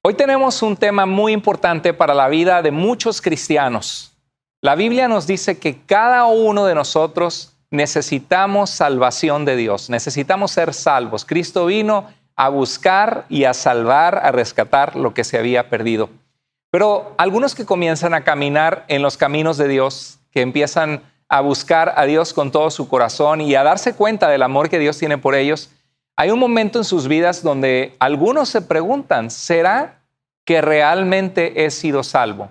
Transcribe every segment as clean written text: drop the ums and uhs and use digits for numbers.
Hoy tenemos un tema muy importante para la vida de muchos cristianos. La Biblia nos dice que cada uno de nosotros necesitamos salvación de Dios, necesitamos ser salvos. Cristo vino a buscar y a salvar, a rescatar lo que se había perdido. Pero algunos que comienzan a caminar en los caminos de Dios, que empiezan a buscar a Dios con todo su corazón y a darse cuenta del amor que Dios tiene por ellos, hay un momento en sus vidas donde algunos se preguntan, ¿será que realmente he sido salvo?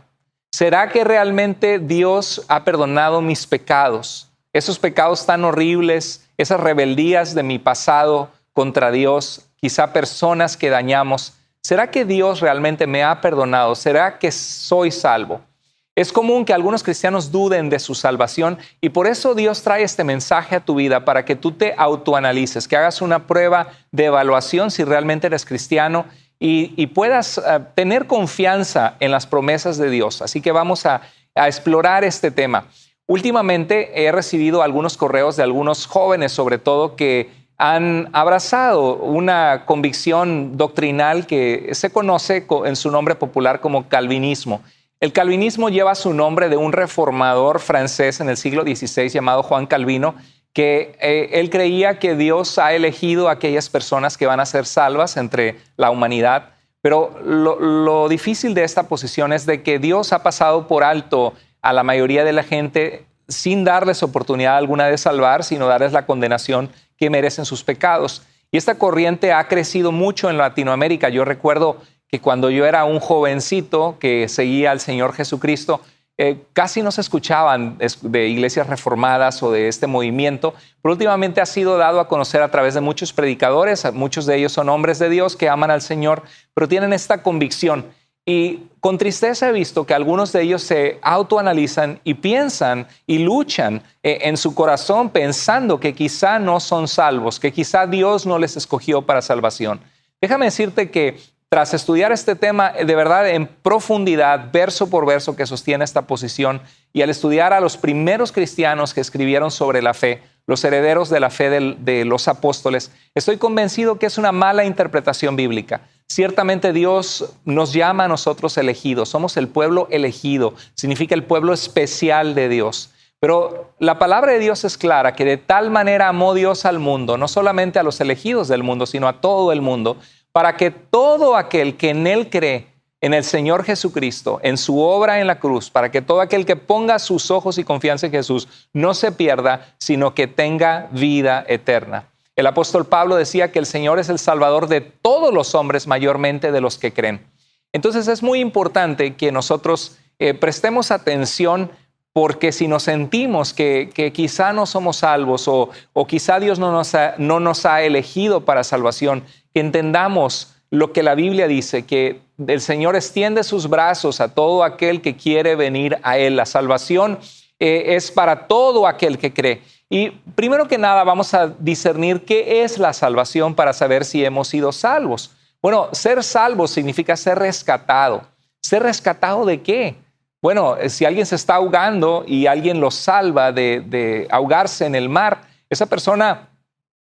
¿Será que realmente Dios ha perdonado mis pecados? Esos pecados tan horribles, esas rebeldías de mi pasado contra Dios, quizá personas que dañamos. ¿Será que Dios realmente me ha perdonado? ¿Será que soy salvo? Es común que algunos cristianos duden de su salvación y por eso Dios trae este mensaje a tu vida para que tú te autoanalices, que hagas una prueba de evaluación si realmente eres cristiano y puedas tener confianza en las promesas de Dios. Así que vamos a explorar este tema. Últimamente he recibido algunos correos de algunos jóvenes, sobre todo, que han abrazado una convicción doctrinal que se conoce en su nombre popular como calvinismo. El calvinismo lleva su nombre de un reformador francés en el siglo XVI llamado Juan Calvino, que él creía que Dios ha elegido a aquellas personas que van a ser salvas entre la humanidad. Pero lo difícil de esta posición es de que Dios ha pasado por alto a la mayoría de la gente sin darles oportunidad alguna de salvar, sino darles la condenación que merecen sus pecados. Y esta corriente ha crecido mucho en Latinoamérica. Yo recuerdo que cuando yo era un jovencito que seguía al Señor Jesucristo, casi no se escuchaban de iglesias reformadas o de este movimiento, pero últimamente ha sido dado a conocer a través de muchos predicadores. Muchos de ellos son hombres de Dios que aman al Señor, pero tienen esta convicción. Y con tristeza he visto que algunos de ellos se autoanalizan y piensan y luchan en su corazón pensando que quizá no son salvos, que quizá Dios no les escogió para salvación. Déjame decirte que tras estudiar este tema de verdad en profundidad, verso por verso que sostiene esta posición, y al estudiar a los primeros cristianos que escribieron sobre la fe, los herederos de la fe de los apóstoles, estoy convencido que es una mala interpretación bíblica. Ciertamente Dios nos llama a nosotros elegidos, somos el pueblo elegido, significa el pueblo especial de Dios. Pero la palabra de Dios es clara, que de tal manera amó Dios al mundo, no solamente a los elegidos del mundo, sino a todo el mundo, para que todo aquel que en Él cree, en el Señor Jesucristo, en su obra en la cruz, para que todo aquel que ponga sus ojos y confianza en Jesús no se pierda, sino que tenga vida eterna. El apóstol Pablo decía que el Señor es el Salvador de todos los hombres, mayormente de los que creen. Entonces es muy importante que nosotros prestemos atención, porque si nos sentimos que quizá no somos salvos o quizá Dios no nos ha elegido para salvación, que entendamos lo que la Biblia dice, que el Señor extiende sus brazos a todo aquel que quiere venir a Él. La salvación es para todo aquel que cree. Y primero que nada vamos a discernir qué es la salvación para saber si hemos sido salvos. Bueno, ser salvo significa ser rescatado. ¿Ser rescatado de qué? Bueno, si alguien se está ahogando y alguien lo salva de ahogarse en el mar, esa persona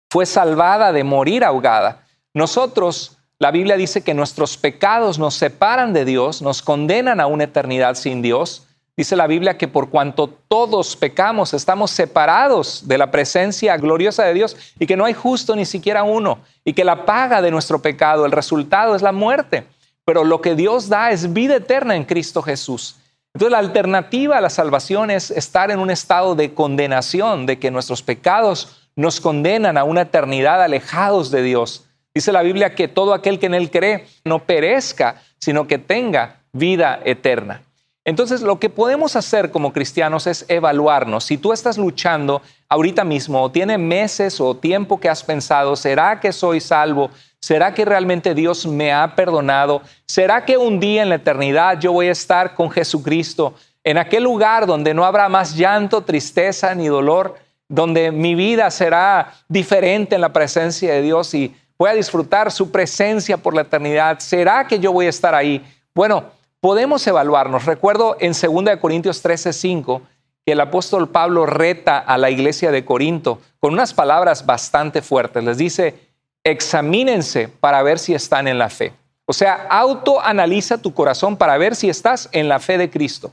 fue salvada de morir ahogada. Nosotros, la Biblia dice que nuestros pecados nos separan de Dios, nos condenan a una eternidad sin Dios. Dice la Biblia que por cuanto todos pecamos, estamos separados de la presencia gloriosa de Dios y que no hay justo ni siquiera uno, y que la paga de nuestro pecado, el resultado es la muerte. Pero lo que Dios da es vida eterna en Cristo Jesús. Entonces la alternativa a la salvación es estar en un estado de condenación, de que nuestros pecados nos condenan a una eternidad alejados de Dios. Dice la Biblia que todo aquel que en Él cree no perezca, sino que tenga vida eterna. Entonces, lo que podemos hacer como cristianos es evaluarnos. Si tú estás luchando ahorita mismo, o tiene meses o tiempo que has pensado, ¿será que soy salvo? ¿Será que realmente Dios me ha perdonado? ¿Será que un día en la eternidad yo voy a estar con Jesucristo en aquel lugar donde no habrá más llanto, tristeza ni dolor, donde mi vida será diferente en la presencia de Dios y voy a disfrutar su presencia por la eternidad? ¿Será que yo voy a estar ahí? Bueno, podemos evaluarnos. Recuerdo en 2 Corintios 13:5 que el apóstol Pablo reta a la iglesia de Corinto con unas palabras bastante fuertes. Les dice, examínense para ver si están en la fe. O sea, autoanaliza tu corazón para ver si estás en la fe de Cristo.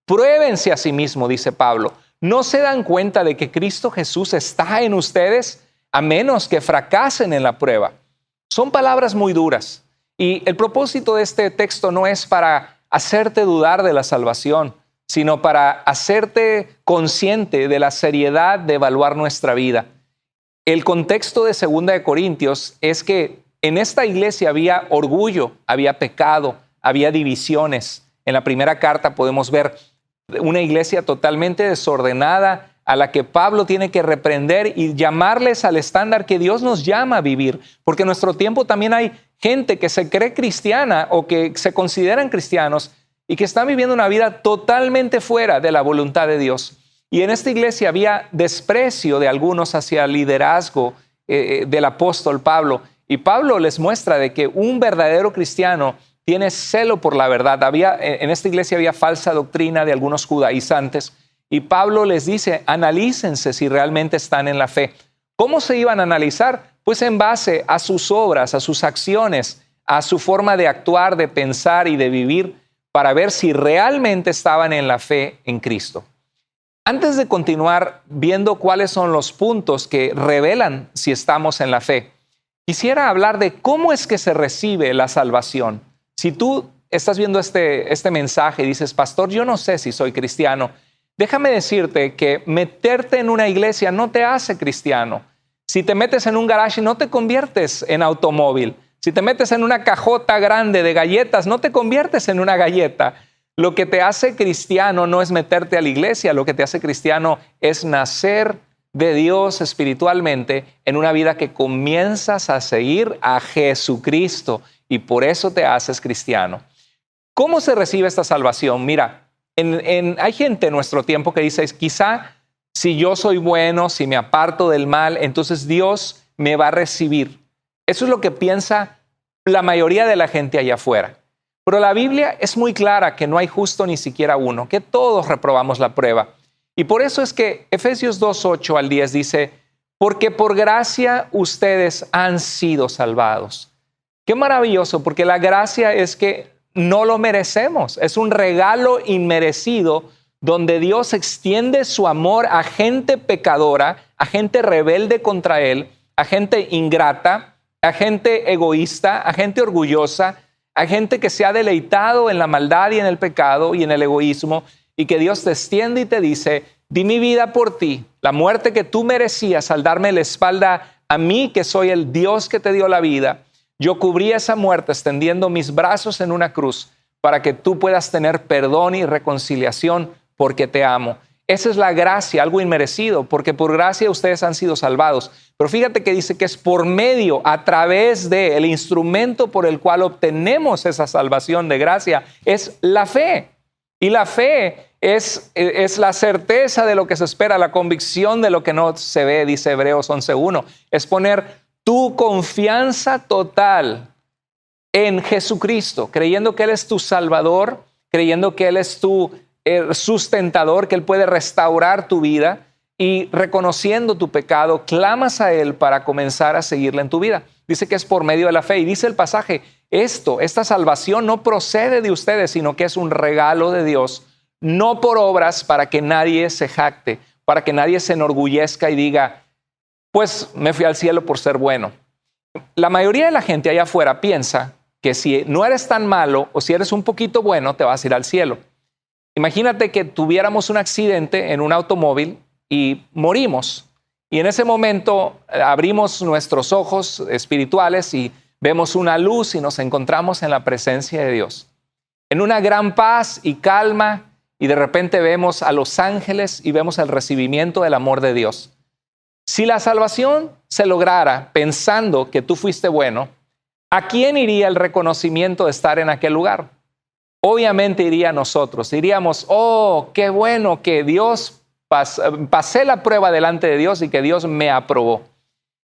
Pruébense a sí mismo, dice Pablo. ¿No se dan cuenta de que Cristo Jesús está en ustedes a menos que fracasen en la prueba? Son palabras muy duras. Y el propósito de este texto no es para hacerte dudar de la salvación, sino para hacerte consciente de la seriedad de evaluar nuestra vida. El contexto de 2 de Corintios es que en esta iglesia había orgullo, había pecado, había divisiones. En la primera carta podemos ver una iglesia totalmente desordenada a la que Pablo tiene que reprender y llamarles al estándar que Dios nos llama a vivir. Porque en nuestro tiempo también hay gente que se cree cristiana o que se consideran cristianos y que están viviendo una vida totalmente fuera de la voluntad de Dios. Y en esta iglesia había desprecio de algunos hacia el liderazgo del apóstol Pablo. Y Pablo les muestra de que un verdadero cristiano tiene celo por la verdad. En esta iglesia había falsa doctrina de algunos judaizantes. Y Pablo les dice, analícense si realmente están en la fe. ¿Cómo se iban a analizar? Pues en base a sus obras, a sus acciones, a su forma de actuar, de pensar y de vivir, para ver si realmente estaban en la fe en Cristo. Antes de continuar viendo cuáles son los puntos que revelan si estamos en la fe, quisiera hablar de cómo es que se recibe la salvación. Si tú estás viendo este mensaje y dices, pastor, yo no sé si soy cristiano, déjame decirte que meterte en una iglesia no te hace cristiano. Si te metes en un garage, no te conviertes en automóvil. Si te metes en una cajota grande de galletas, no te conviertes en una galleta. Lo que te hace cristiano no es meterte a la iglesia, lo que te hace cristiano es nacer de Dios espiritualmente en una vida que comienzas a seguir a Jesucristo y por eso te haces cristiano. ¿Cómo se recibe esta salvación? Mira, hay gente en nuestro tiempo que dice, quizá si yo soy bueno, si me aparto del mal, entonces Dios me va a recibir. Eso es lo que piensa la mayoría de la gente allá afuera. Pero la Biblia es muy clara que no hay justo ni siquiera uno, que todos reprobamos la prueba. Y por eso es que Efesios 2:8 al 10 dice, porque por gracia ustedes han sido salvados. Qué maravilloso, porque la gracia es que no lo merecemos. Es un regalo inmerecido donde Dios extiende su amor a gente pecadora, a gente rebelde contra Él, a gente ingrata, a gente egoísta, a gente orgullosa, a gente que se ha deleitado en la maldad y en el pecado y en el egoísmo, y que Dios te extiende y te dice, di mi vida por ti, la muerte que tú merecías al darme la espalda a mí, que soy el Dios que te dio la vida. Yo cubrí esa muerte extendiendo mis brazos en una cruz para que tú puedas tener perdón y reconciliación porque te amo. Esa es la gracia, algo inmerecido, porque por gracia ustedes han sido salvados. Pero fíjate que dice que es por medio, a través de el instrumento por el cual obtenemos esa salvación de gracia, es la fe. Y la fe es la certeza de lo que se espera, la convicción de lo que no se ve, dice Hebreos 11:1. Es poner tu confianza total en Jesucristo, creyendo que Él es tu Salvador, creyendo que Él es tu sustentador, que Él puede restaurar tu vida y reconociendo tu pecado, clamas a Él para comenzar a seguirle en tu vida. Dice que es por medio de la fe y dice el pasaje, esta salvación no procede de ustedes, sino que es un regalo de Dios, no por obras para que nadie se jacte, para que nadie se enorgullezca y diga, pues me fui al cielo por ser bueno. La mayoría de la gente allá afuera piensa que si no eres tan malo o si eres un poquito bueno, te vas a ir al cielo. Imagínate que tuviéramos un accidente en un automóvil y morimos. Y en ese momento abrimos nuestros ojos espirituales y vemos una luz y nos encontramos en la presencia de Dios. En una gran paz y calma, y de repente vemos a los ángeles y vemos el recibimiento del amor de Dios. Si la salvación se lograra pensando que tú fuiste bueno, ¿a quién iría el reconocimiento de estar en aquel lugar? Obviamente iría a nosotros. Diríamos, oh, qué bueno que Dios pasé la prueba delante de Dios y que Dios me aprobó.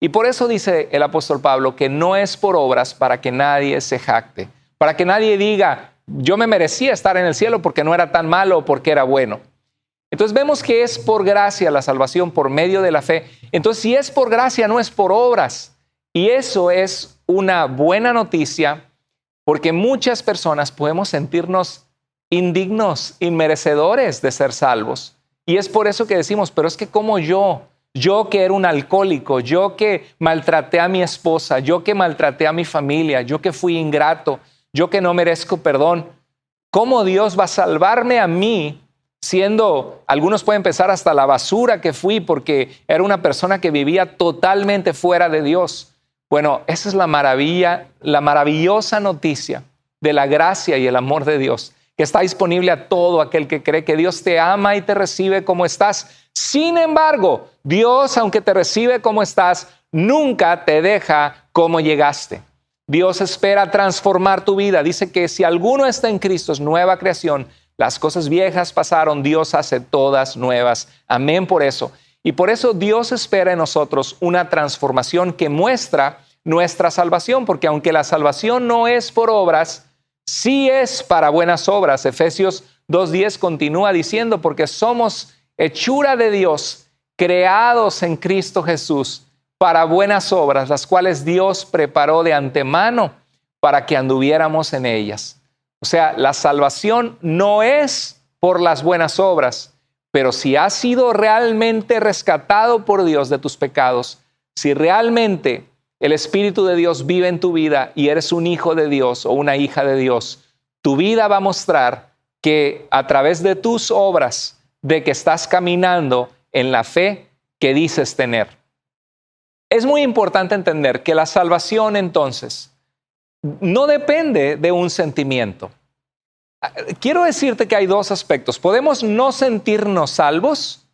Y por eso dice el apóstol Pablo que no es por obras para que nadie se jacte, para que nadie diga, yo me merecía estar en el cielo porque no era tan malo o porque era bueno. Entonces vemos que es por gracia la salvación por medio de la fe. Entonces si es por gracia no es por obras. Y eso es una buena noticia porque muchas personas podemos sentirnos indignos, inmerecedores de ser salvos. Y es por eso que decimos, pero es que como yo que era un alcohólico, yo que maltraté a mi esposa, yo que maltraté a mi familia, yo que fui ingrato, yo que no merezco perdón, ¿cómo Dios va a salvarme a mí siendo, algunos pueden pensar hasta la basura que fui porque era una persona que vivía totalmente fuera de Dios? Bueno, esa es la maravilla, la maravillosa noticia de la gracia y el amor de Dios, que está disponible a todo aquel que cree, que Dios te ama y te recibe como estás. Sin embargo, Dios, aunque te recibe como estás, nunca te deja como llegaste. Dios espera transformar tu vida. Dice que si alguno está en Cristo, es nueva creación. Las cosas viejas pasaron, Dios hace todas nuevas. Amén por eso. Y por eso Dios espera en nosotros una transformación que muestra nuestra salvación, porque aunque la salvación no es por obras, sí es para buenas obras. Efesios 2:10 continúa diciendo, porque somos hechura de Dios, creados en Cristo Jesús para buenas obras, las cuales Dios preparó de antemano para que anduviéramos en ellas. O sea, la salvación no es por las buenas obras, pero si has sido realmente rescatado por Dios de tus pecados, si realmente el Espíritu de Dios vive en tu vida y eres un hijo de Dios o una hija de Dios, tu vida va a mostrar que a través de tus obras, de que estás caminando en la fe que dices tener. Es muy importante entender que la salvación entonces no depende de un sentimiento. Quiero decirte que hay dos aspectos. Podemos no sentirnos salvos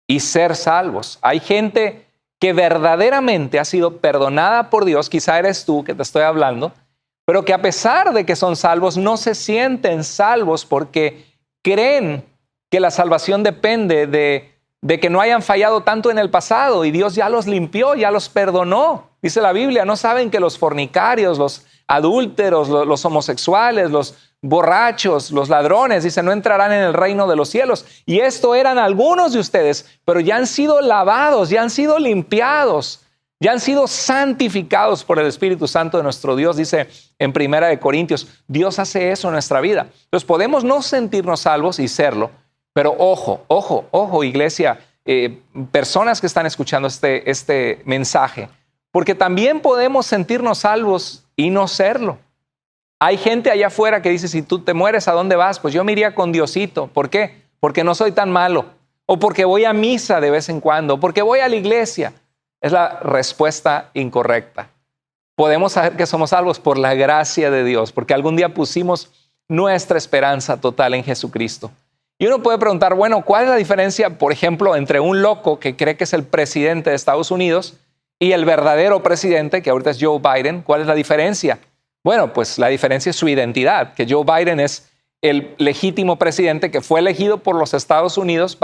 y ser salvos. Hay gente que verdaderamente ha sido perdonada por Dios, quizá eres tú que te estoy hablando, pero que a pesar de que son salvos, no se sienten salvos porque creen que la salvación depende de que no hayan fallado tanto en el pasado y Dios ya los limpió, ya los perdonó. Dice la Biblia, no saben que los fornicarios, los adúlteros, los homosexuales, los borrachos, los ladrones, dice, no entrarán en el reino de los cielos. Y esto eran algunos de ustedes, pero ya han sido lavados, ya han sido limpiados, ya han sido santificados por el Espíritu Santo de nuestro Dios, dice en 1 Corintios. Dios hace eso en nuestra vida. Entonces podemos no sentirnos salvos y serlo, pero ojo, iglesia, personas que están escuchando este mensaje, porque también podemos sentirnos salvos y no serlo. Hay gente allá afuera que dice, si tú te mueres, ¿a dónde vas? Pues yo me iría con Diosito. ¿Por qué? Porque no soy tan malo. O porque voy a misa de vez en cuando. O porque voy a la iglesia. Es la respuesta incorrecta. Podemos saber que somos salvos por la gracia de Dios, porque algún día pusimos nuestra esperanza total en Jesucristo. Y uno puede preguntar, bueno, ¿cuál es la diferencia, por ejemplo, entre un loco que cree que es el presidente de Estados Unidos y el verdadero presidente, que ahorita es Joe Biden? ¿Cuál es la diferencia? Bueno, pues la diferencia es su identidad, que Joe Biden es el legítimo presidente que fue elegido por los Estados Unidos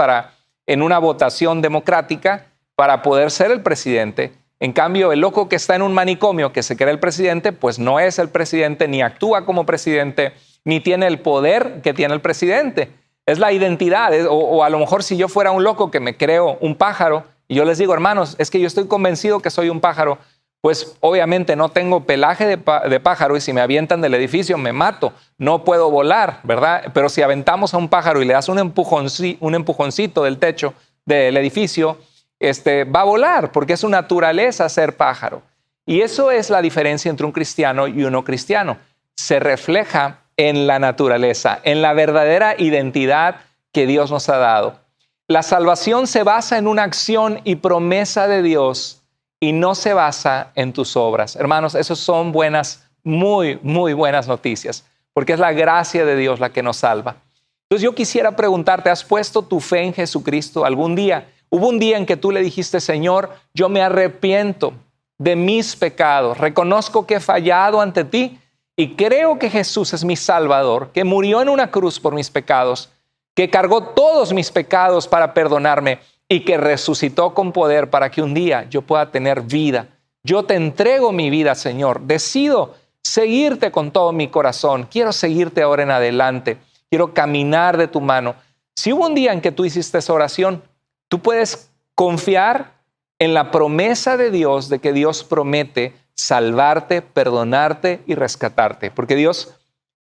en una votación democrática para poder ser el presidente. En cambio, el loco que está en un manicomio, que se cree el presidente, pues no es el presidente, ni actúa como presidente, ni tiene el poder que tiene el presidente. Es la identidad, o a lo mejor si yo fuera un loco que me creo un pájaro, y yo les digo, hermanos, es que yo estoy convencido que soy un pájaro, pues obviamente no tengo pelaje de pájaro y si me avientan del edificio me mato, no puedo volar, ¿verdad? Pero si aventamos a un pájaro y le das un empujoncito del techo del edificio, va a volar porque es su naturaleza ser pájaro. Y eso es la diferencia entre un cristiano y un no cristiano. Se refleja en la naturaleza, en la verdadera identidad que Dios nos ha dado. La salvación se basa en una acción y promesa de Dios y no se basa en tus obras. Hermanos, esas son buenas, muy buenas noticias, porque es la gracia de Dios la que nos salva. Entonces yo quisiera preguntarte, ¿has puesto tu fe en Jesucristo algún día? ¿Hubo un día en que tú le dijiste, Señor, yo me arrepiento de mis pecados, reconozco que he fallado ante ti y creo que Jesús es mi Salvador, que murió en una cruz por mis pecados, que cargó todos mis pecados para perdonarme y que resucitó con poder para que un día yo pueda tener vida? Yo te entrego mi vida, Señor. Decido seguirte con todo mi corazón. Quiero seguirte ahora en adelante. Quiero caminar de tu mano. Si hubo un día en que tú hiciste esa oración, tú puedes confiar en la promesa de Dios, de que Dios promete salvarte, perdonarte y rescatarte. Porque Dios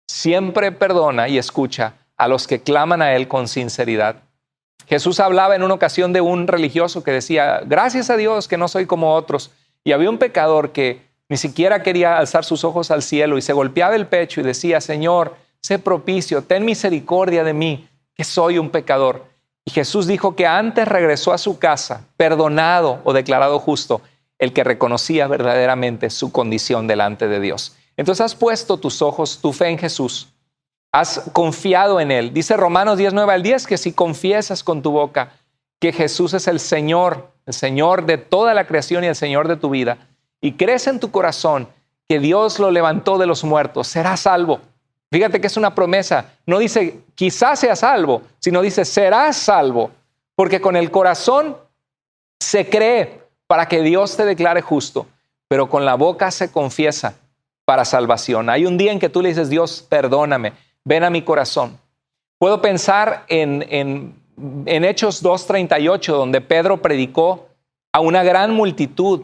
siempre perdona y escucha a los que claman a Él con sinceridad. Jesús hablaba en una ocasión de un religioso que decía, gracias a Dios que no soy como otros. Y había un pecador que ni siquiera quería alzar sus ojos al cielo y se golpeaba el pecho y decía, Señor, sé propicio, ten misericordia de mí, que soy un pecador. Y Jesús dijo que antes regresó a su casa, perdonado o declarado justo, el que reconocía verdaderamente su condición delante de Dios. Entonces has puesto tus ojos, tu fe en Jesús. Has confiado en Él. Dice Romanos 10:9-10 que si confiesas con tu boca que Jesús es el Señor de toda la creación y el Señor de tu vida, y crees en tu corazón que Dios lo levantó de los muertos, serás salvo. Fíjate que es una promesa. No dice quizás seas salvo, sino dice serás salvo. Porque con el corazón se cree para que Dios te declare justo, pero con la boca se confiesa para salvación. Hay un día en que tú le dices, Dios, perdóname, ven a mi corazón. Puedo pensar en Hechos 2:38, donde Pedro predicó a una gran multitud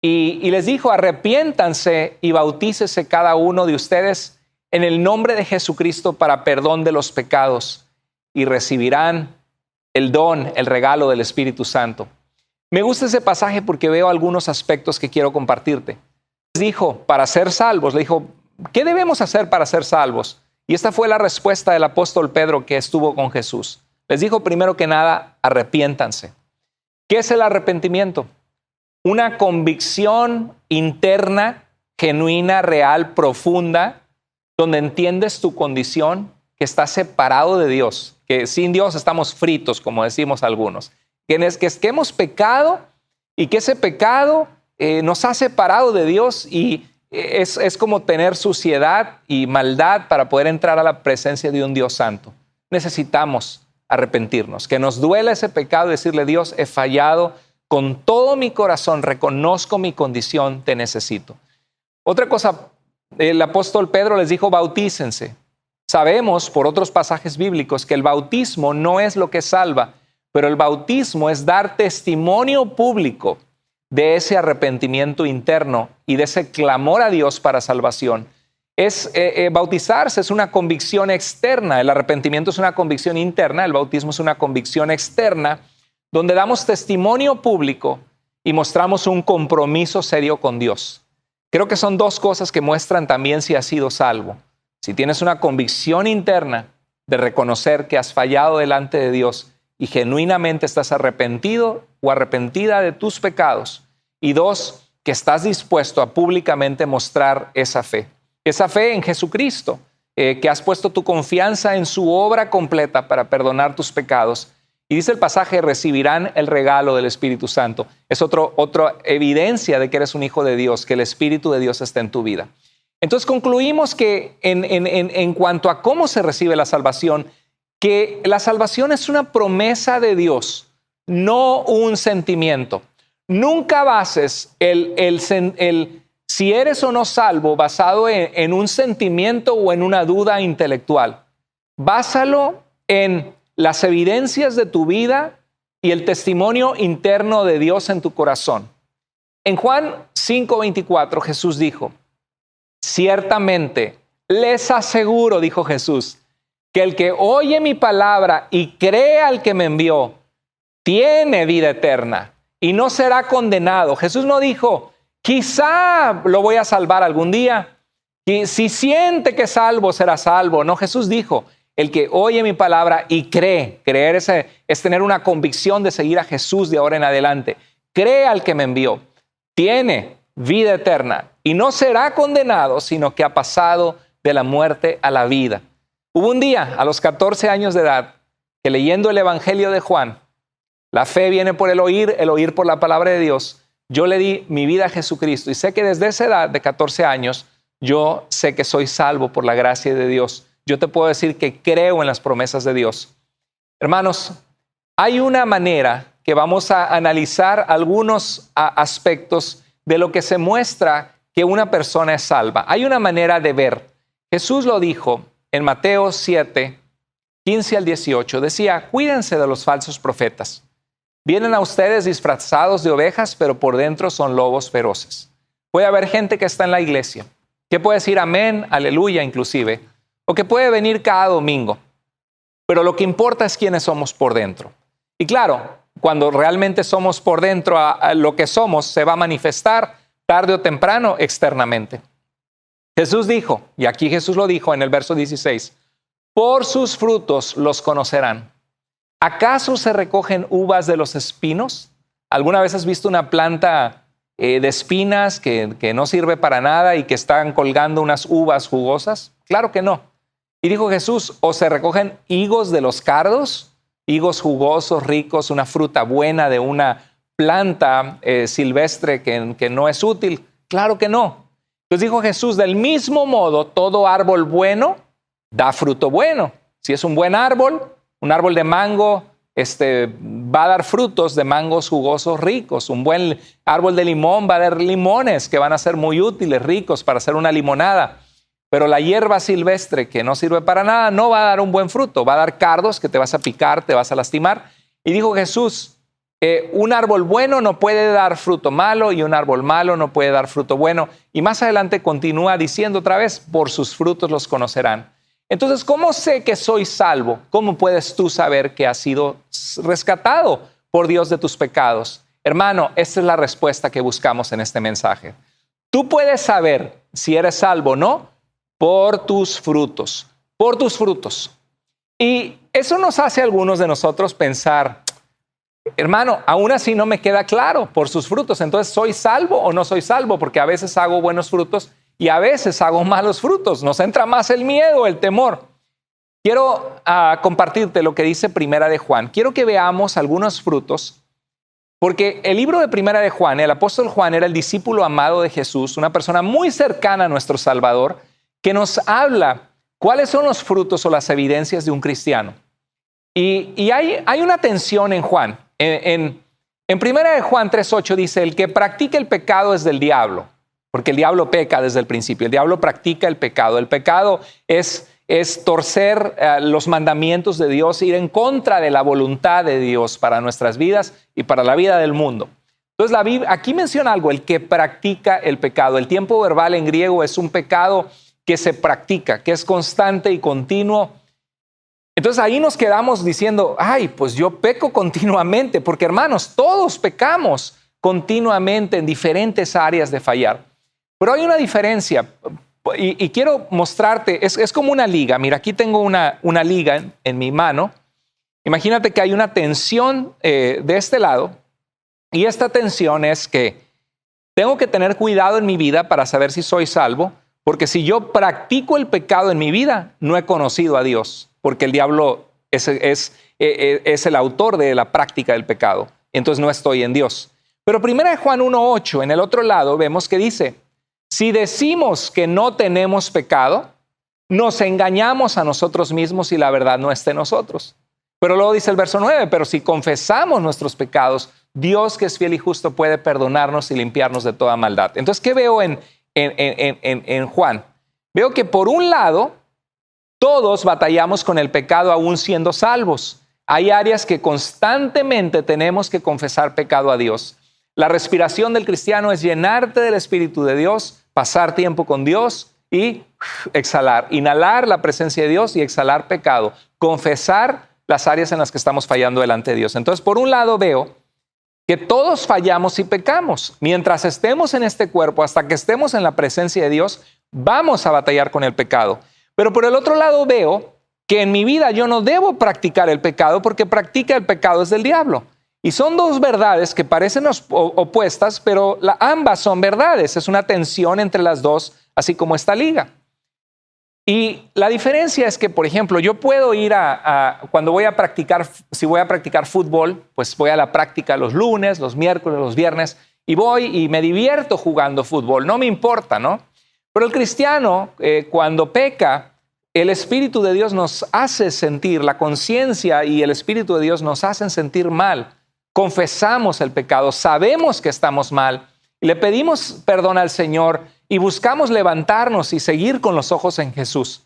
y les dijo, arrepiéntanse y bautícese cada uno de ustedes en el nombre de Jesucristo para perdón de los pecados y recibirán el don, el regalo del Espíritu Santo. Me gusta ese pasaje porque veo algunos aspectos que quiero compartirte. Les dijo, para ser salvos, le dijo, ¿qué debemos hacer para ser salvos? Y esta fue la respuesta del apóstol Pedro que estuvo con Jesús. Les dijo primero que nada, arrepiéntanse. ¿Qué es el arrepentimiento? Una convicción interna, genuina, real, profunda, donde entiendes tu condición, que estás separado de Dios, que sin Dios estamos fritos, como decimos algunos. Que hemos pecado y que ese pecado nos ha separado de Dios y es como tener suciedad y maldad para poder entrar a la presencia de un Dios santo. Necesitamos arrepentirnos, que nos duela ese pecado y decirle, Dios, he fallado con todo mi corazón, reconozco mi condición, te necesito. Otra cosa, el apóstol Pedro les dijo, bautícense. Sabemos por otros pasajes bíblicos que el bautismo no es lo que salva, pero el bautismo es dar testimonio público de ese arrepentimiento interno y de ese clamor a Dios para salvación. Bautizarse es una convicción externa, el arrepentimiento es una convicción interna, el bautismo es una convicción externa, donde damos testimonio público y mostramos un compromiso serio con Dios. Creo que son dos cosas que muestran también si has sido salvo. Si tienes una convicción interna de reconocer que has fallado delante de Dios y genuinamente estás arrepentido o arrepentida de tus pecados. Y dos, que estás dispuesto a públicamente mostrar esa fe en Jesucristo, que has puesto tu confianza en su obra completa para perdonar tus pecados. Y dice el pasaje, recibirán el regalo del Espíritu Santo. Es otra evidencia de que eres un hijo de Dios, que el Espíritu de Dios está en tu vida. Entonces concluimos que en cuanto a cómo se recibe la salvación, que la salvación es una promesa de Dios, no un sentimiento. Nunca bases si eres o no salvo basado en un sentimiento o en una duda intelectual. Básalo en las evidencias de tu vida y el testimonio interno de Dios en tu corazón. En Juan 5:24 Jesús dijo, ciertamente les aseguro, dijo Jesús, que el que oye mi palabra y cree al que me envió, tiene vida eterna y no será condenado. Jesús no dijo, quizá lo voy a salvar algún día. Y si siente que es salvo, será salvo. No, Jesús dijo, el que oye mi palabra y cree, creer es tener una convicción de seguir a Jesús de ahora en adelante. Cree al que me envió, tiene vida eterna y no será condenado, sino que ha pasado de la muerte a la vida. Hubo un día, a los 14 años de edad, que leyendo el Evangelio de Juan, la fe viene por el oír por la palabra de Dios. Yo le di mi vida a Jesucristo y sé que desde esa edad de 14 años, yo sé que soy salvo por la gracia de Dios. Yo te puedo decir que creo en las promesas de Dios. Hermanos, hay una manera que vamos a analizar algunos aspectos de lo que se muestra que una persona es salva. Hay una manera de ver. Jesús lo dijo en Mateo 7, 15 al 18. Decía, cuídense de los falsos profetas. Vienen a ustedes disfrazados de ovejas, pero por dentro son lobos feroces. Puede haber gente que está en la iglesia, que puede decir amén, aleluya inclusive, o que puede venir cada domingo. Pero lo que importa es quiénes somos por dentro. Y claro, cuando realmente somos por dentro, a lo que somos se va a manifestar tarde o temprano externamente. Jesús dijo, y aquí Jesús lo dijo en el verso 16, por sus frutos los conocerán. ¿Acaso se recogen uvas de los espinos? ¿Alguna vez has visto una planta de espinas que no sirve para nada y que están colgando unas uvas jugosas? Claro que no. Y dijo Jesús, ¿o se recogen higos de los cardos? Higos jugosos, ricos, una fruta buena de una planta silvestre que no es útil. Claro que no. Entonces dijo Jesús, del mismo modo, todo árbol bueno da fruto bueno. Si es un buen árbol, un árbol de mango, va a dar frutos de mangos jugosos ricos. Un buen árbol de limón va a dar limones que van a ser muy útiles, ricos para hacer una limonada. Pero la hierba silvestre que no sirve para nada no va a dar un buen fruto. Va a dar cardos que te vas a picar, te vas a lastimar. Y dijo Jesús, un árbol bueno no puede dar fruto malo y un árbol malo no puede dar fruto bueno. Y más adelante continúa diciendo otra vez, por sus frutos los conocerán. Entonces, ¿cómo sé que soy salvo? ¿Cómo puedes tú saber que has sido rescatado por Dios de tus pecados? Hermano, esta es la respuesta que buscamos en este mensaje. Tú puedes saber si eres salvo o no por tus frutos, por tus frutos. Y eso nos hace a algunos de nosotros pensar, hermano, aún así no me queda claro por sus frutos. Entonces, ¿soy salvo o no soy salvo? Porque a veces hago buenos frutos y a veces hago malos frutos. Nos entra más el miedo, el temor. Quiero compartirte lo que dice Primera de Juan. Quiero que veamos algunos frutos, porque el libro de Primera de Juan, el apóstol Juan era el discípulo amado de Jesús, una persona muy cercana a nuestro Salvador, que nos habla cuáles son los frutos o las evidencias de un cristiano. Y hay una tensión en Juan. En Primera de Juan 3:8 dice, el que practica el pecado es del diablo, porque el diablo peca desde el principio. El diablo practica el pecado. El pecado es torcer los mandamientos de Dios, ir en contra de la voluntad de Dios para nuestras vidas y para la vida del mundo. Entonces, la Biblia aquí menciona algo, el que practica el pecado. El tiempo verbal en griego es un pecado que se practica, que es constante y continuo. Entonces ahí nos quedamos diciendo, ay, pues yo peco continuamente, porque hermanos, todos pecamos continuamente en diferentes áreas de fallar. Pero hay una diferencia y quiero mostrarte, es como una liga. Mira, aquí tengo una liga en mi mano. Imagínate que hay una tensión de este lado y esta tensión es que tengo que tener cuidado en mi vida para saber si soy salvo, porque si yo practico el pecado en mi vida, no he conocido a Dios, porque el diablo es el autor de la práctica del pecado. Entonces no estoy en Dios. Pero 1 Juan 1:8, en el otro lado, vemos que dice, si decimos que no tenemos pecado, nos engañamos a nosotros mismos y la verdad no está en nosotros. Pero luego dice el verso 9, pero si confesamos nuestros pecados, Dios que es fiel y justo puede perdonarnos y limpiarnos de toda maldad. Entonces, ¿qué veo en Juan? Veo que por un lado, todos batallamos con el pecado aún siendo salvos. Hay áreas que constantemente tenemos que confesar pecado a Dios. La respiración del cristiano es llenarte del Espíritu de Dios, pasar tiempo con Dios y exhalar. Inhalar la presencia de Dios y exhalar pecado. Confesar las áreas en las que estamos fallando delante de Dios. Entonces, por un lado veo que todos fallamos y pecamos. Mientras estemos en este cuerpo, hasta que estemos en la presencia de Dios, vamos a batallar con el pecado. Pero por el otro lado veo que en mi vida yo no debo practicar el pecado porque practica el pecado es del diablo. Y son dos verdades que parecen opuestas, pero ambas son verdades. Es una tensión entre las dos, así como esta liga. Y la diferencia es que, por ejemplo, yo puedo ir cuando voy a practicar, si voy a practicar fútbol, pues voy a la práctica los lunes, los miércoles, los viernes, y voy y me divierto jugando fútbol. No me importa, ¿no? Pero el cristiano, cuando peca, el Espíritu de Dios nos hace sentir, la conciencia y el Espíritu de Dios nos hacen sentir mal. Confesamos el pecado, sabemos que estamos mal, y le pedimos perdón al Señor y buscamos levantarnos y seguir con los ojos en Jesús.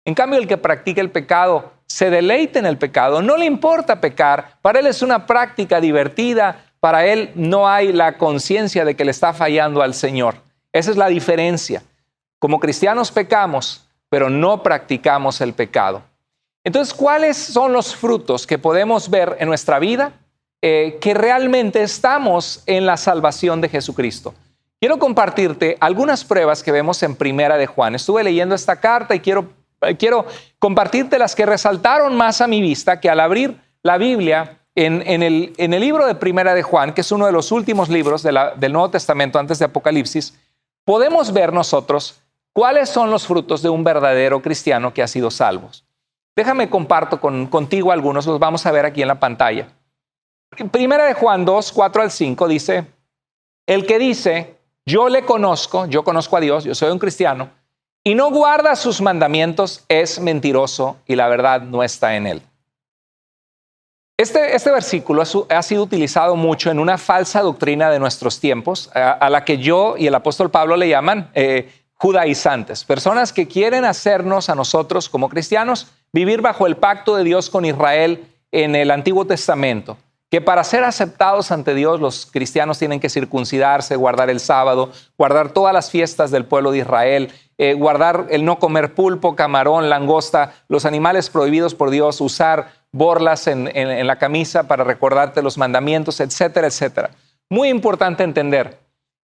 En cambio, el que practica el pecado se deleita en el pecado, no le importa pecar, para él es una práctica divertida, para él no hay la conciencia de que le está fallando al Señor. Esa es la diferencia. Como cristianos pecamos, pero no practicamos el pecado. Entonces, ¿cuáles son los frutos que podemos ver en nuestra vida que realmente estamos en la salvación de Jesucristo? Quiero compartirte algunas pruebas que vemos en Primera de Juan. Estuve leyendo esta carta y quiero compartirte las que resaltaron más a mi vista, que al abrir la Biblia en el libro de Primera de Juan, que es uno de los últimos libros del Nuevo Testamento antes de Apocalipsis, podemos ver nosotros cuáles son los frutos de un verdadero cristiano que ha sido salvo. Déjame comparto contigo algunos, los vamos a ver aquí en la pantalla. Primera de Juan 2, 4 al 5 dice, el que dice, yo conozco a Dios, yo soy un cristiano, y no guarda sus mandamientos, es mentiroso y la verdad no está en él. Este versículo ha sido utilizado mucho en una falsa doctrina de nuestros tiempos, a la que yo y el apóstol Pablo le llaman judaizantes, personas que quieren hacernos a nosotros como cristianos vivir bajo el pacto de Dios con Israel en el Antiguo Testamento, que para ser aceptados ante Dios los cristianos tienen que circuncidarse, guardar el sábado, guardar todas las fiestas del pueblo de Israel, guardar el no comer pulpo, camarón, langosta, los animales prohibidos por Dios, usar borlas en la camisa para recordarte los mandamientos, etcétera, etcétera. Muy importante entender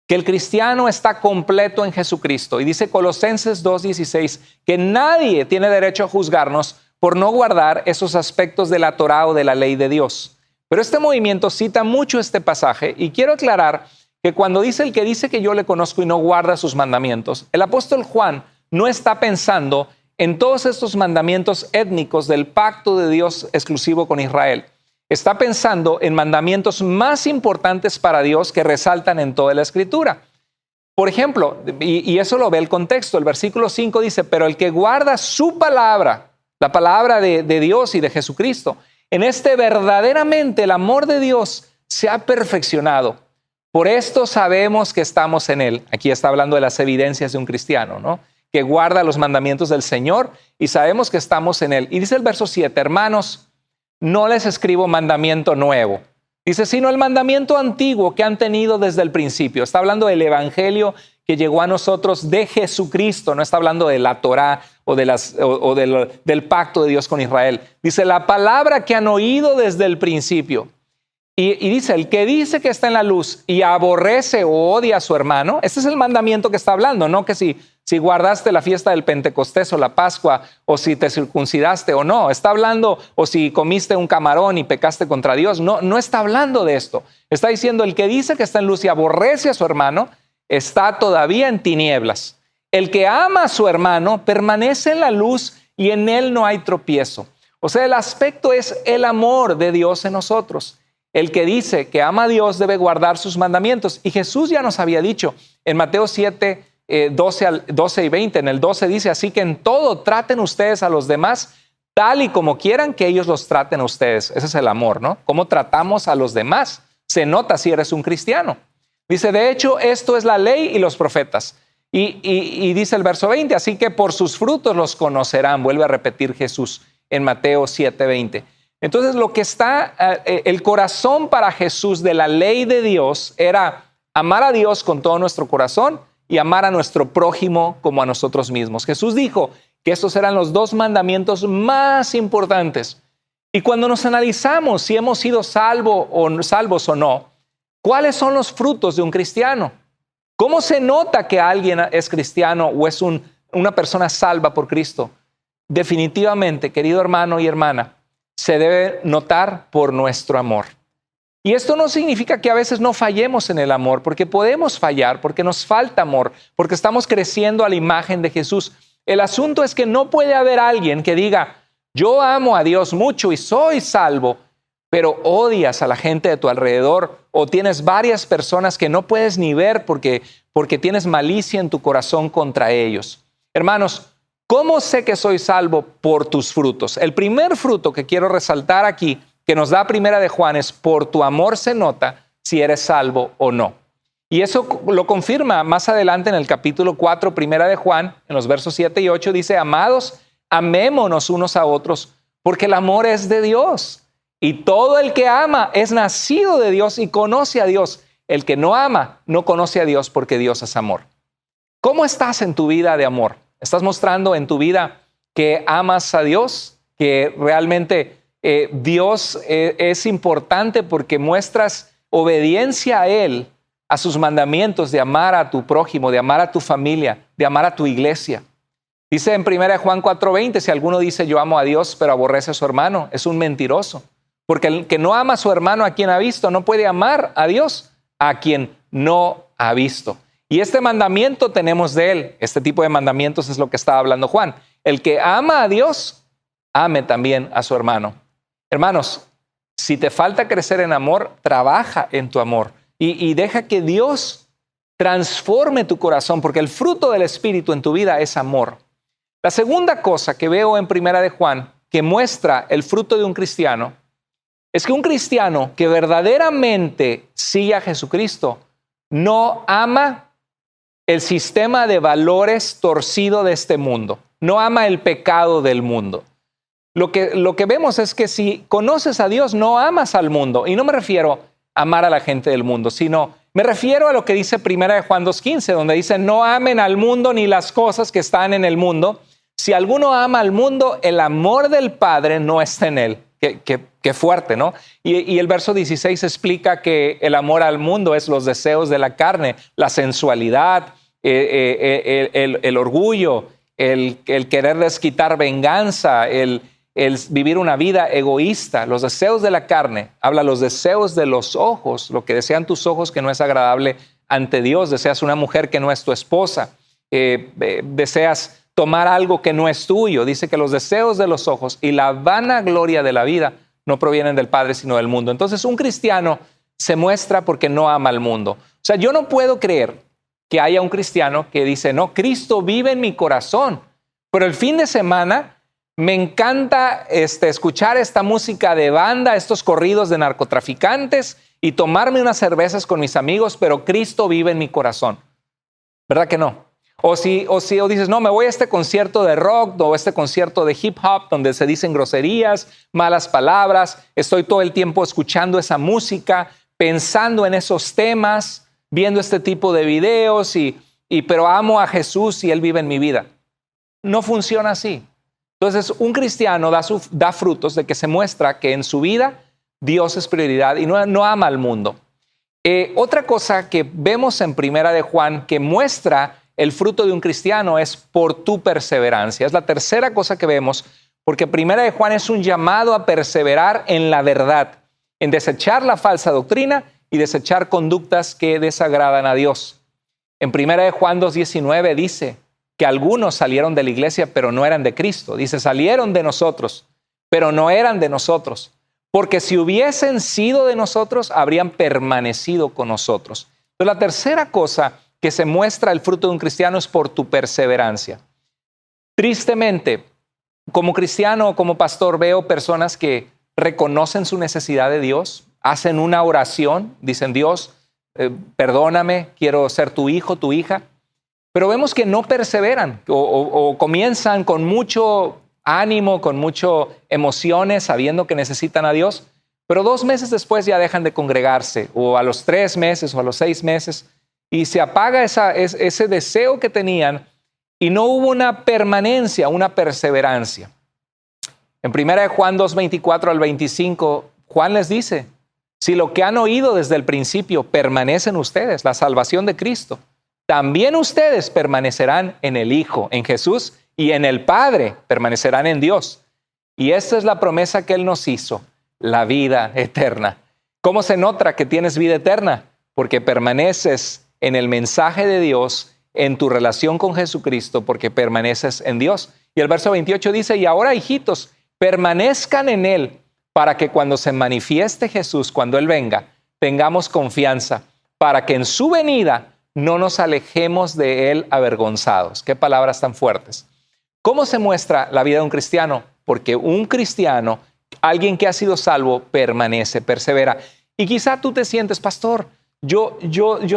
que el cristiano está completo en Jesucristo. Y dice Colosenses 2:16 que nadie tiene derecho a juzgarnos por no guardar esos aspectos de la Torá o de la ley de Dios. Pero este movimiento cita mucho este pasaje y quiero aclarar que cuando dice el que dice que yo le conozco y no guarda sus mandamientos, el apóstol Juan no está pensando en todos estos mandamientos étnicos del pacto de Dios exclusivo con Israel. Está pensando en mandamientos más importantes para Dios que resaltan en toda la Escritura. Por ejemplo, y eso lo ve el contexto, el versículo 5 dice, pero el que guarda su palabra, la palabra de Dios y de Jesucristo, en este verdaderamente el amor de Dios se ha perfeccionado. Por esto sabemos que estamos en Él. Aquí está hablando de las evidencias de un cristiano, ¿no? Que guarda los mandamientos del Señor y sabemos que estamos en Él. Y dice el verso 7, hermanos, no les escribo mandamiento nuevo. Dice, sino el mandamiento antiguo que han tenido desde el principio. Está hablando del evangelio que llegó a nosotros de Jesucristo. No está hablando de la Torá o del pacto de Dios con Israel. Dice, la palabra que han oído desde el principio. Y dice, el que dice que está en la luz y aborrece o odia a su hermano, este es el mandamiento que está hablando, no que si guardaste la fiesta del Pentecostés o la Pascua, o si te circuncidaste o no. Está hablando, o si comiste un camarón y pecaste contra Dios. No está hablando de esto. Está diciendo, el que dice que está en luz y aborrece a su hermano, está todavía en tinieblas. El que ama a su hermano permanece en la luz y en él no hay tropiezo. O sea, el aspecto es el amor de Dios en nosotros. El que dice que ama a Dios debe guardar sus mandamientos. Y Jesús ya nos había dicho en Mateo 7, 12 y 20. En el 12 dice, así que en todo traten ustedes a los demás tal y como quieran que ellos los traten a ustedes. Ese es el amor, ¿no? ¿Cómo tratamos a los demás? Se nota si eres un cristiano. Dice, de hecho, esto es la ley y los profetas. Y dice el verso 20, así que por sus frutos los conocerán. Vuelve a repetir Jesús en Mateo 7, 20. Entonces, lo que está, el corazón para Jesús de la ley de Dios era amar a Dios con todo nuestro corazón y amar a nuestro prójimo como a nosotros mismos. Jesús dijo que estos eran los dos mandamientos más importantes. Y cuando nos analizamos si hemos sido salvos o no, ¿cuáles son los frutos de un cristiano? ¿Cómo se nota que alguien es cristiano o es una persona salva por Cristo? Definitivamente, querido hermano y hermana, se debe notar por nuestro amor. Y esto no significa que a veces no fallemos en el amor, porque podemos fallar, porque nos falta amor, porque estamos creciendo a la imagen de Jesús. El asunto es que no puede haber alguien que diga, yo amo a Dios mucho y soy salvo, pero odias a la gente de tu alrededor o tienes varias personas que no puedes ni ver porque tienes malicia en tu corazón contra ellos. Hermanos, ¿cómo sé que soy salvo? Por tus frutos. El primer fruto que quiero resaltar aquí, que nos da Primera de Juan, es por tu amor se nota si eres salvo o no. Y eso lo confirma más adelante en el capítulo 4, Primera de Juan, en los versos 7 y 8, dice, amados, amémonos unos a otros, porque el amor es de Dios. Y todo el que ama es nacido de Dios y conoce a Dios. El que no ama no conoce a Dios porque Dios es amor. ¿Cómo estás en tu vida de amor? ¿Estás mostrando en tu vida que amas a Dios? Que realmente Dios es importante porque muestras obediencia a Él, a sus mandamientos de amar a tu prójimo, de amar a tu familia, de amar a tu iglesia. Dice en 1 Juan 4:20, si alguno dice yo amo a Dios pero aborrece a su hermano, es un mentiroso. Porque el que no ama a su hermano a quien ha visto no puede amar a Dios a quien no ha visto. Y este mandamiento tenemos de Él. Este tipo de mandamientos es lo que estaba hablando Juan. El que ama a Dios, ame también a su hermano. Hermanos, si te falta crecer en amor, trabaja en tu amor y deja que Dios transforme tu corazón, porque el fruto del Espíritu en tu vida es amor. La segunda cosa que veo en 1 de Juan, que muestra el fruto de un cristiano, es que un cristiano que verdaderamente sigue a Jesucristo no ama el sistema de valores torcido de este mundo, no ama el pecado del mundo. Lo que vemos es que si conoces a Dios, no amas al mundo. Y no me refiero a amar a la gente del mundo, sino me refiero a lo que dice 1 de Juan 2:15, donde dice, no amen al mundo ni las cosas que están en el mundo. Si alguno ama al mundo, el amor del Padre no está en él. Qué fuerte, ¿no? Y el verso 16 explica que el amor al mundo es los deseos de la carne, la sensualidad, el orgullo, el querer desquitar venganza, el vivir una vida egoísta, los deseos de la carne, habla los deseos de los ojos, lo que desean tus ojos que no es agradable ante Dios, deseas una mujer que no es tu esposa, deseas tomar algo que no es tuyo. Dice que los deseos de los ojos y la vanagloria de la vida no provienen del Padre sino del mundo. Entonces un cristiano se muestra porque no ama al mundo. O sea, yo no puedo creer que haya un cristiano que dice, no, Cristo vive en mi corazón, pero el fin de semana me encanta escuchar esta música de banda, estos corridos de narcotraficantes y tomarme unas cervezas con mis amigos, pero Cristo vive en mi corazón. ¿Verdad que no? O dices, no, me voy a este concierto de rock o este concierto de hip hop donde se dicen groserías, malas palabras, estoy todo el tiempo escuchando esa música, pensando en esos temas, viendo este tipo de videos, pero amo a Jesús y Él vive en mi vida. No funciona así. Entonces, un cristiano da frutos de que se muestra que en su vida Dios es prioridad y no ama al mundo. Otra cosa que vemos en 1 de Juan que muestra el fruto de un cristiano es por tu perseverancia. Es la tercera cosa que vemos, porque 1 de Juan es un llamado a perseverar en la verdad, en desechar la falsa doctrina y desechar conductas que desagradan a Dios. En 1 de Juan 2:19 dice que algunos salieron de la iglesia, pero no eran de Cristo. Dice, salieron de nosotros, pero no eran de nosotros. Porque si hubiesen sido de nosotros, habrían permanecido con nosotros. Entonces, la tercera cosa que se muestra el fruto de un cristiano es por tu perseverancia. Tristemente, como cristiano o como pastor, veo personas que reconocen su necesidad de Dios, hacen una oración, dicen, Dios, perdóname, quiero ser tu hijo, tu hija. Pero vemos que no perseveran o comienzan con mucho ánimo, con mucho emociones, sabiendo que necesitan a Dios, pero 2 meses después ya dejan de congregarse, o a los 3 meses o a los 6 meses, y se apaga ese deseo que tenían y no hubo una permanencia, una perseverancia. En 1 Juan 2:24 al 25, Juan les dice, si lo que han oído desde el principio permanece en ustedes, la salvación de Cristo, también ustedes permanecerán en el Hijo, en Jesús, y en el Padre, permanecerán en Dios. Y esta es la promesa que Él nos hizo, la vida eterna. ¿Cómo se nota que tienes vida eterna? Porque permaneces en el mensaje de Dios, en tu relación con Jesucristo, porque permaneces en Dios. Y el verso 28 dice, y ahora, hijitos, permanezcan en Él, para que cuando se manifieste Jesús, cuando Él venga, tengamos confianza, para que en su venida no nos alejemos de Él avergonzados. Qué palabras tan fuertes. ¿Cómo se muestra la vida de un cristiano? Porque un cristiano, alguien que ha sido salvo, permanece, persevera. Y quizá tú te sientes, pastor, yo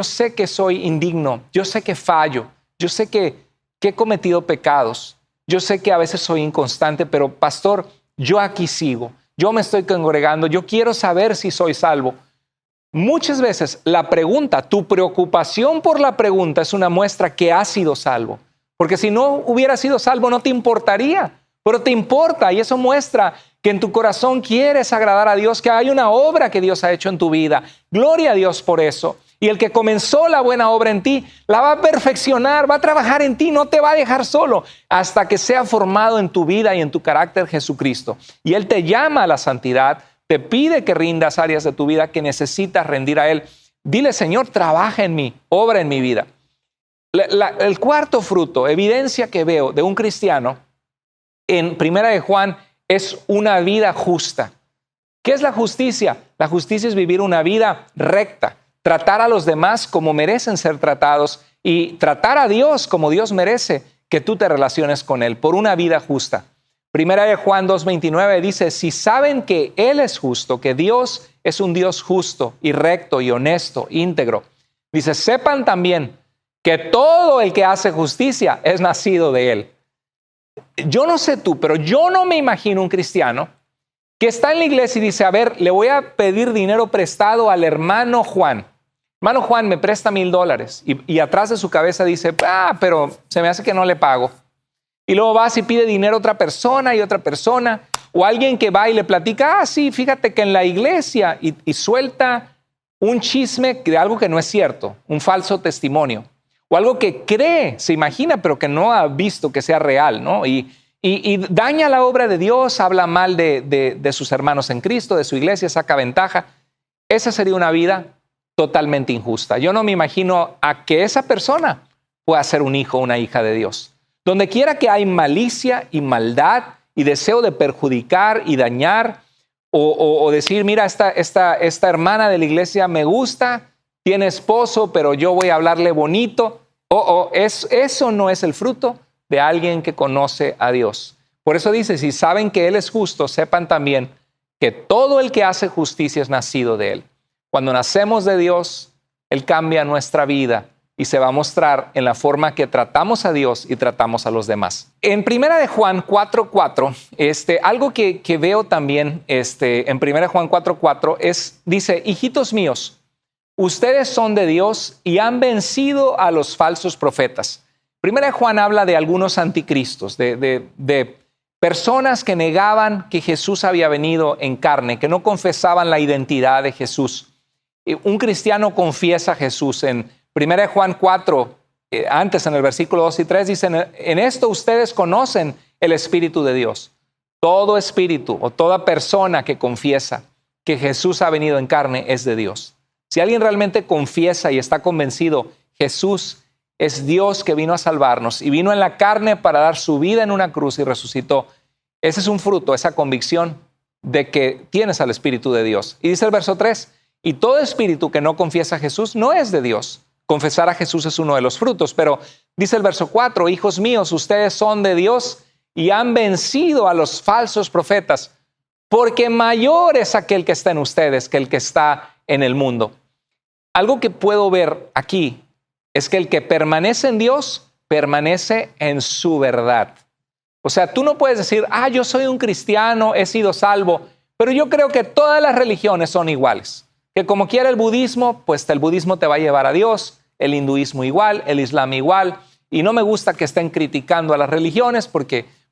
sé que soy indigno, yo sé que fallo, yo sé que he cometido pecados, yo sé que a veces soy inconstante, pero pastor, yo aquí sigo, yo me estoy congregando, yo quiero saber si soy salvo. Muchas veces la pregunta, tu preocupación por la pregunta es una muestra que has sido salvo. Porque si no hubieras sido salvo no te importaría, pero te importa y eso muestra que en tu corazón quieres agradar a Dios, que hay una obra que Dios ha hecho en tu vida. Gloria a Dios por eso. Y el que comenzó la buena obra en ti, la va a perfeccionar, va a trabajar en ti, no te va a dejar solo hasta que sea formado en tu vida y en tu carácter Jesucristo. Y Él te llama a la santidad, te pide que rindas áreas de tu vida que necesitas rendir a Él. Dile, Señor, trabaja en mí, obra en mi vida. El cuarto fruto, evidencia que veo de un cristiano en Primera de Juan es una vida justa. ¿Qué es la justicia? La justicia es vivir una vida recta, tratar a los demás como merecen ser tratados y tratar a Dios como Dios merece que tú te relaciones con Él por una vida justa. Primera de Juan 2:29 dice, si saben que Él es justo, que Dios es un Dios justo y recto y honesto, íntegro, dice, sepan también que todo el que hace justicia es nacido de Él. Yo no sé tú, pero yo no me imagino un cristiano que está en la iglesia y dice, a ver, le voy a pedir dinero prestado al hermano Juan. Hermano Juan, me presta $1,000. Y atrás de su cabeza dice, pero se me hace que no le pago. Y luego vas y pide dinero a otra persona y otra persona. O alguien que va y le platica, sí, fíjate que en la iglesia y suelta un chisme de algo que no es cierto, un falso testimonio. O algo que cree, se imagina, pero que no ha visto que sea real, ¿no? Y daña la obra de Dios, habla mal de sus hermanos en Cristo, de su iglesia, saca ventaja. Esa sería una vida totalmente injusta. Yo no me imagino a que esa persona pueda ser un hijo o una hija de Dios. Donde quiera que hay malicia y maldad y deseo de perjudicar y dañar o decir, mira, esta hermana de la iglesia me gusta, tiene esposo, pero yo voy a hablarle bonito. Eso no es el fruto de alguien que conoce a Dios. Por eso dice, si saben que Él es justo, sepan también que todo el que hace justicia es nacido de Él. Cuando nacemos de Dios, Él cambia nuestra vida y se va a mostrar en la forma que tratamos a Dios y tratamos a los demás. En 1 de Juan 4:4, algo que veo también en 1 de Juan 4:4 dice, hijitos míos, ustedes son de Dios y han vencido a los falsos profetas. Primera de Juan habla de algunos anticristos, de personas que negaban que Jesús había venido en carne, que no confesaban la identidad de Jesús. Un cristiano confiesa a Jesús. En Primera de Juan 4, antes en el versículo 2 y 3, dicen, en esto ustedes conocen el Espíritu de Dios. Todo espíritu o toda persona que confiesa que Jesús ha venido en carne es de Dios. Si alguien realmente confiesa y está convencido, Jesús es Dios que vino a salvarnos y vino en la carne para dar su vida en una cruz y resucitó. Ese es un fruto, esa convicción de que tienes al Espíritu de Dios. Y dice el verso 3, y todo espíritu que no confiesa a Jesús no es de Dios. Confesar a Jesús es uno de los frutos, pero dice el verso 4, hijos míos, ustedes son de Dios y han vencido a los falsos profetas, porque mayor es aquel que está en ustedes que el que está en el mundo. Algo que puedo ver aquí es que el que permanece en Dios, permanece en su verdad. O sea, tú no puedes decir, yo soy un cristiano, he sido salvo, pero yo creo que todas las religiones son iguales. Que como quiera el budismo, pues el budismo te va a llevar a Dios, el hinduismo igual, el islam igual, y no me gusta que estén criticando a las religiones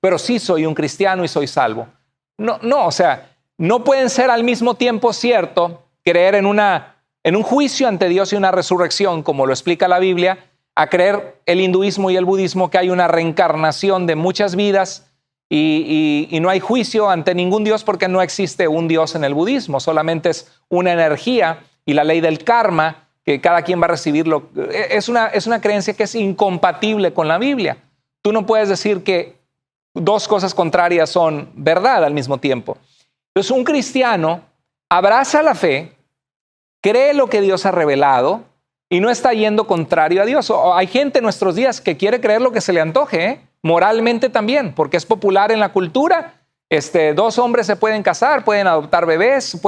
pero sí soy un cristiano y soy salvo. No, o sea, no pueden ser al mismo tiempo cierto creer en un juicio ante Dios y una resurrección, como lo explica la Biblia, a creer el hinduismo y el budismo que hay una reencarnación de muchas vidas y no hay juicio ante ningún Dios porque no existe un Dios en el budismo, solamente es una energía y la ley del karma que cada quien va a recibirlo. Es una creencia que es incompatible con la Biblia. Tú no puedes decir que dos cosas contrarias son verdad al mismo tiempo. Entonces un cristiano abraza la fe, cree lo que Dios ha revelado y no está yendo contrario a Dios. Hay gente en nuestros días que quiere creer lo que se le antoje, moralmente también, porque es popular en la cultura. Dos hombres se pueden casar, pueden adoptar bebés,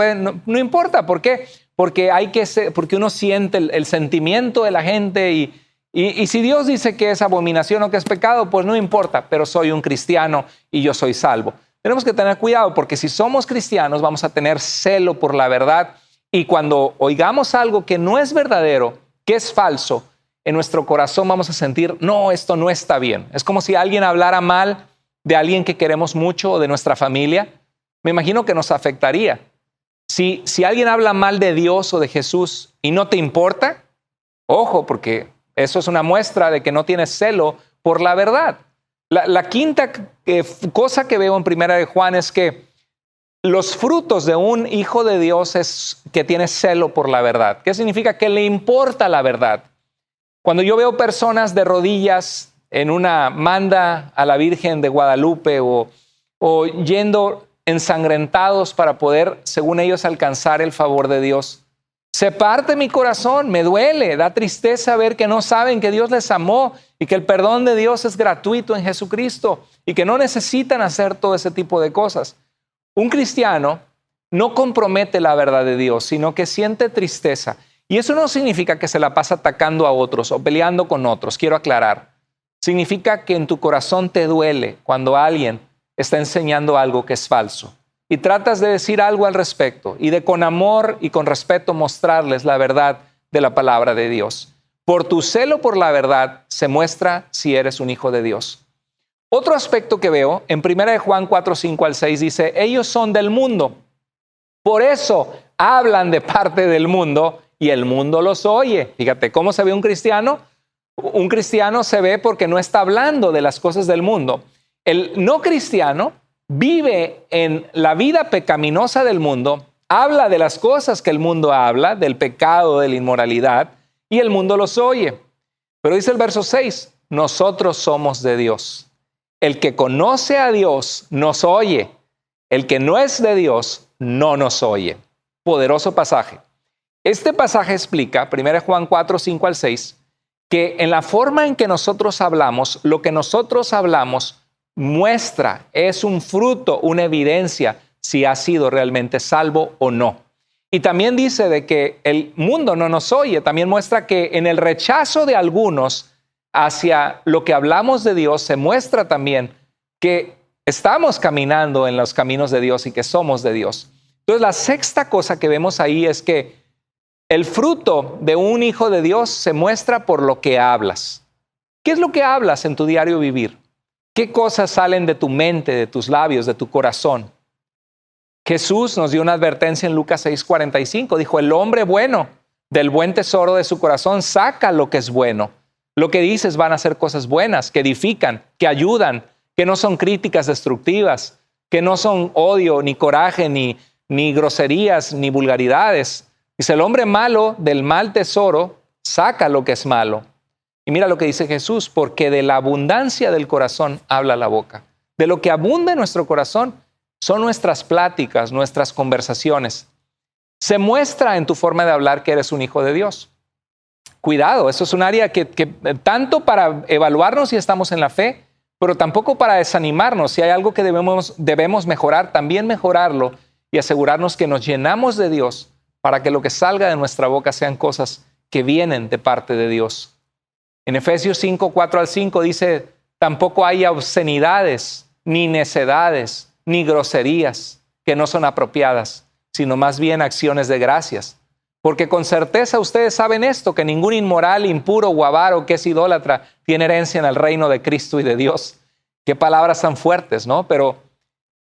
no importa. ¿Por qué? Porque uno siente el sentimiento de la gente y si Dios dice que es abominación o que es pecado, pues no importa, pero soy un cristiano y yo soy salvo. Tenemos que tener cuidado porque si somos cristianos vamos a tener celo por la verdad Y cuando oigamos algo que no es verdadero, que es falso, en nuestro corazón vamos a sentir, no, esto no está bien. Es como si alguien hablara mal de alguien que queremos mucho o de nuestra familia. Me imagino que nos afectaría. Si alguien habla mal de Dios o de Jesús y no te importa, ojo, porque eso es una muestra de que no tienes celo por la verdad. La quinta cosa que veo en Primera de Juan es que los frutos de un hijo de Dios es que tiene celo por la verdad. ¿Qué significa? Que le importa la verdad. Cuando yo veo personas de rodillas en una manda a la Virgen de Guadalupe o yendo ensangrentados para poder, según ellos, alcanzar el favor de Dios, se parte mi corazón, me duele, da tristeza ver que no saben que Dios les amó y que el perdón de Dios es gratuito en Jesucristo y que no necesitan hacer todo ese tipo de cosas. Un cristiano no compromete la verdad de Dios, sino que siente tristeza. Y eso no significa que se la pasa atacando a otros o peleando con otros, quiero aclarar. Significa que en tu corazón te duele cuando alguien está enseñando algo que es falso. Y tratas de decir algo al respecto y de con amor y con respeto mostrarles la verdad de la palabra de Dios. Por tu celo por la verdad se muestra si eres un hijo de Dios. Otro aspecto que veo en 1 Juan 4, 5 al 6 dice, ellos son del mundo, por eso hablan de parte del mundo y el mundo los oye. Fíjate, ¿cómo se ve un cristiano? Un cristiano se ve porque no está hablando de las cosas del mundo. El no cristiano vive en la vida pecaminosa del mundo, habla de las cosas que el mundo habla, del pecado, de la inmoralidad, y el mundo los oye. Pero dice el verso 6, nosotros somos de Dios. El que conoce a Dios nos oye. El que no es de Dios no nos oye. Poderoso pasaje. Este pasaje explica, 1 Juan 4, 5 al 6, que en la forma en que nosotros hablamos, lo que nosotros hablamos muestra, es un fruto, una evidencia si ha sido realmente salvo o no. Y también dice de que el mundo no nos oye, también muestra que en el rechazo de algunos hacia lo que hablamos de Dios se muestra también que estamos caminando en los caminos de Dios y que somos de Dios. Entonces la sexta cosa que vemos ahí es que el fruto de un hijo de Dios se muestra por lo que hablas. ¿Qué es lo que hablas en tu diario vivir? ¿Qué cosas salen de tu mente, de tus labios, de tu corazón? Jesús nos dio una advertencia en Lucas 6:45. Dijo, el hombre bueno del buen tesoro de su corazón saca lo que es bueno. Lo que dices van a ser cosas buenas, que edifican, que ayudan, que no son críticas destructivas, que no son odio, ni coraje, ni groserías, ni vulgaridades. Dice, el hombre malo del mal tesoro saca lo que es malo. Y mira lo que dice Jesús, porque de la abundancia del corazón habla la boca. De lo que abunda en nuestro corazón son nuestras pláticas, nuestras conversaciones. Se muestra en tu forma de hablar que eres un hijo de Dios. Cuidado, eso es un área que tanto para evaluarnos si estamos en la fe, pero tampoco para desanimarnos. Si hay algo que debemos mejorar, también mejorarlo y asegurarnos que nos llenamos de Dios para que lo que salga de nuestra boca sean cosas que vienen de parte de Dios. En Efesios 5, 4 al 5 dice, tampoco hay obscenidades, ni necedades, ni groserías que no son apropiadas, sino más bien acciones de gracias. Porque con certeza ustedes saben esto, que ningún inmoral, impuro o avaro que es idólatra tiene herencia en el reino de Cristo y de Dios. Qué palabras tan fuertes, ¿no? Pero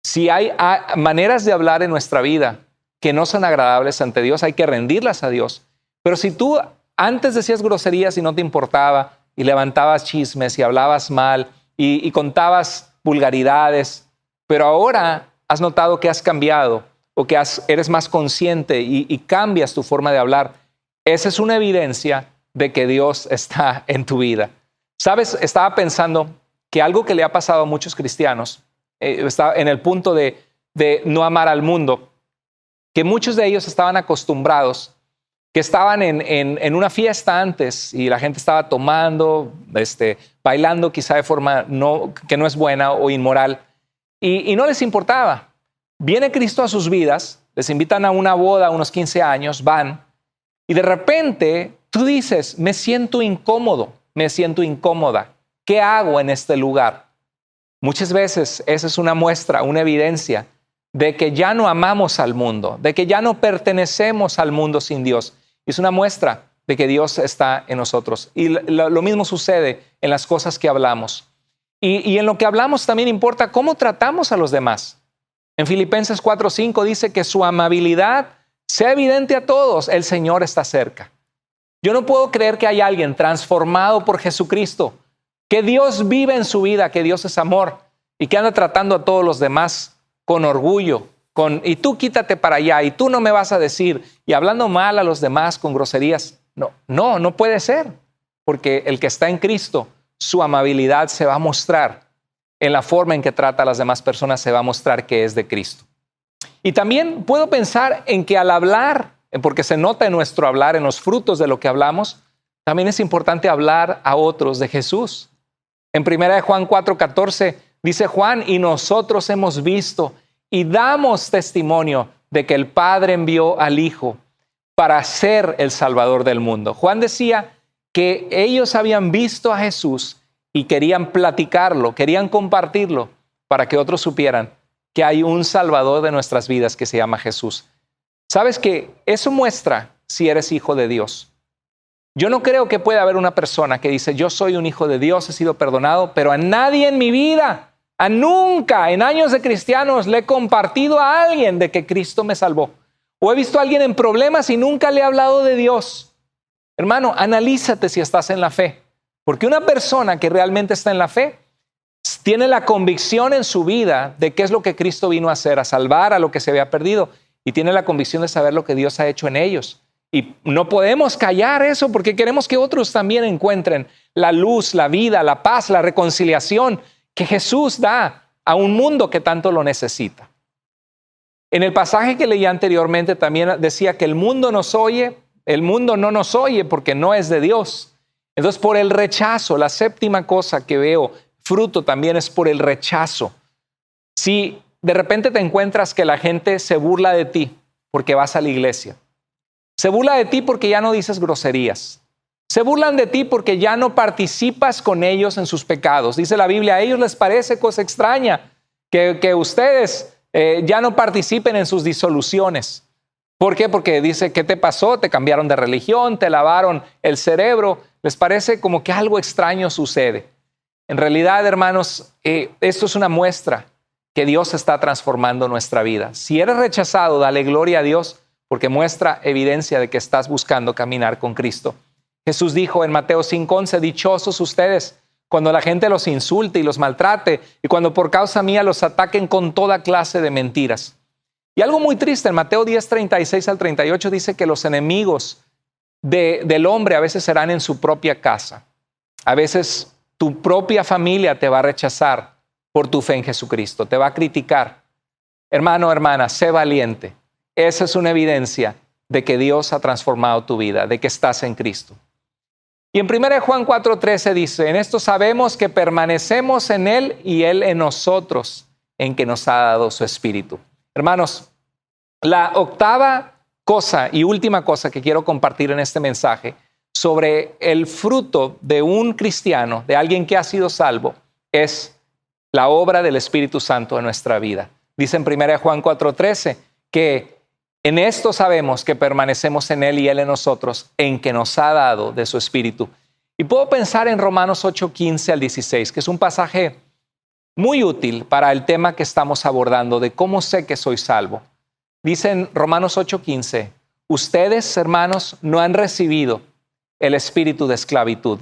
si hay maneras de hablar en nuestra vida que no son agradables ante Dios, hay que rendirlas a Dios. Pero si tú antes decías groserías y no te importaba, y levantabas chismes y hablabas mal y contabas vulgaridades, pero ahora has notado que has cambiado o que eres más consciente y cambias tu forma de hablar, esa es una evidencia de que Dios está en tu vida. ¿Sabes? Estaba pensando que algo que le ha pasado a muchos cristianos, está en el punto de no amar al mundo, que muchos de ellos estaban acostumbrados, que estaban en una fiesta antes y la gente estaba tomando, bailando quizá de forma que no es buena o inmoral, y no les importaba. Viene Cristo a sus vidas, les invitan a una boda a unos 15 años, van, y de repente tú dices, me siento incómodo, me siento incómoda. ¿Qué hago en este lugar? Muchas veces esa es una muestra, una evidencia de que ya no amamos al mundo, de que ya no pertenecemos al mundo sin Dios. Es una muestra de que Dios está en nosotros. Y lo mismo sucede en las cosas que hablamos. Y en lo que hablamos también importa cómo tratamos a los demás. En Filipenses 4:5 dice que su amabilidad sea evidente a todos. El Señor está cerca. Yo no puedo creer que hay alguien transformado por Jesucristo, que Dios vive en su vida, que Dios es amor y que anda tratando a todos los demás con orgullo, y tú quítate para allá y tú no me vas a decir, y hablando mal a los demás con groserías. No puede ser, porque el que está en Cristo, su amabilidad se va a mostrar en la forma en que trata a las demás personas, se va a mostrar que es de Cristo. Y también puedo pensar en que al hablar, porque se nota en nuestro hablar, en los frutos de lo que hablamos, también es importante hablar a otros de Jesús. En 1 Juan 4:14 dice Juan, y nosotros hemos visto y damos testimonio de que el Padre envió al Hijo para ser el Salvador del mundo. Juan decía que ellos habían visto a Jesús y querían platicarlo, querían compartirlo para que otros supieran que hay un Salvador de nuestras vidas que se llama Jesús. ¿Sabes qué? Eso muestra si eres hijo de Dios. Yo no creo que pueda haber una persona que dice, yo soy un hijo de Dios, he sido perdonado, pero a nadie en mi vida, a nunca, en años de cristianos, le he compartido a alguien de que Cristo me salvó. O he visto a alguien en problemas y nunca le he hablado de Dios. Hermano, analízate si estás en la fe. Porque una persona que realmente está en la fe tiene la convicción en su vida de qué es lo que Cristo vino a hacer, a salvar a lo que se había perdido. Y tiene la convicción de saber lo que Dios ha hecho en ellos. Y no podemos callar eso porque queremos que otros también encuentren la luz, la vida, la paz, la reconciliación que Jesús da a un mundo que tanto lo necesita. En el pasaje que leí anteriormente también decía que el mundo nos oye, el mundo no nos oye porque no es de Dios. Entonces, por el rechazo, la séptima cosa que veo, fruto también es por el rechazo. Si de repente te encuentras que la gente se burla de ti porque vas a la iglesia, se burla de ti porque ya no dices groserías, se burlan de ti porque ya no participas con ellos en sus pecados. Dice la Biblia, a ellos les parece cosa extraña que ustedes ya no participen en sus disoluciones. ¿Por qué? Porque dice, ¿qué te pasó? Te cambiaron de religión, te lavaron el cerebro. Les parece como que algo extraño sucede. En realidad, hermanos, esto es una muestra que Dios está transformando nuestra vida. Si eres rechazado, dale gloria a Dios porque muestra evidencia de que estás buscando caminar con Cristo. Jesús dijo en Mateo 5:11, dichosos ustedes cuando la gente los insulte y los maltrate y cuando por causa mía los ataquen con toda clase de mentiras. Y algo muy triste, en Mateo 10:36 al 38 dice que los enemigos del hombre a veces serán en su propia casa. A veces tu propia familia te va a rechazar por tu fe en Jesucristo, te va a criticar. Hermano, hermana, sé valiente. Esa es una evidencia de que Dios ha transformado tu vida, de que estás en Cristo. Y en 1 Juan 4:13 dice, en esto sabemos que permanecemos en Él y Él en nosotros, en que nos ha dado su Espíritu. Hermanos, la octava cosa y última cosa que quiero compartir en este mensaje sobre el fruto de un cristiano, de alguien que ha sido salvo, es la obra del Espíritu Santo en nuestra vida. Dice en 1 Juan 4:13 que en esto sabemos que permanecemos en Él y Él en nosotros, en que nos ha dado de su Espíritu. Y puedo pensar en Romanos 8:15 al 16, que es un pasaje muy útil para el tema que estamos abordando de cómo sé que soy salvo. Dice en Romanos 8:15, ustedes, hermanos, no han recibido el espíritu de esclavitud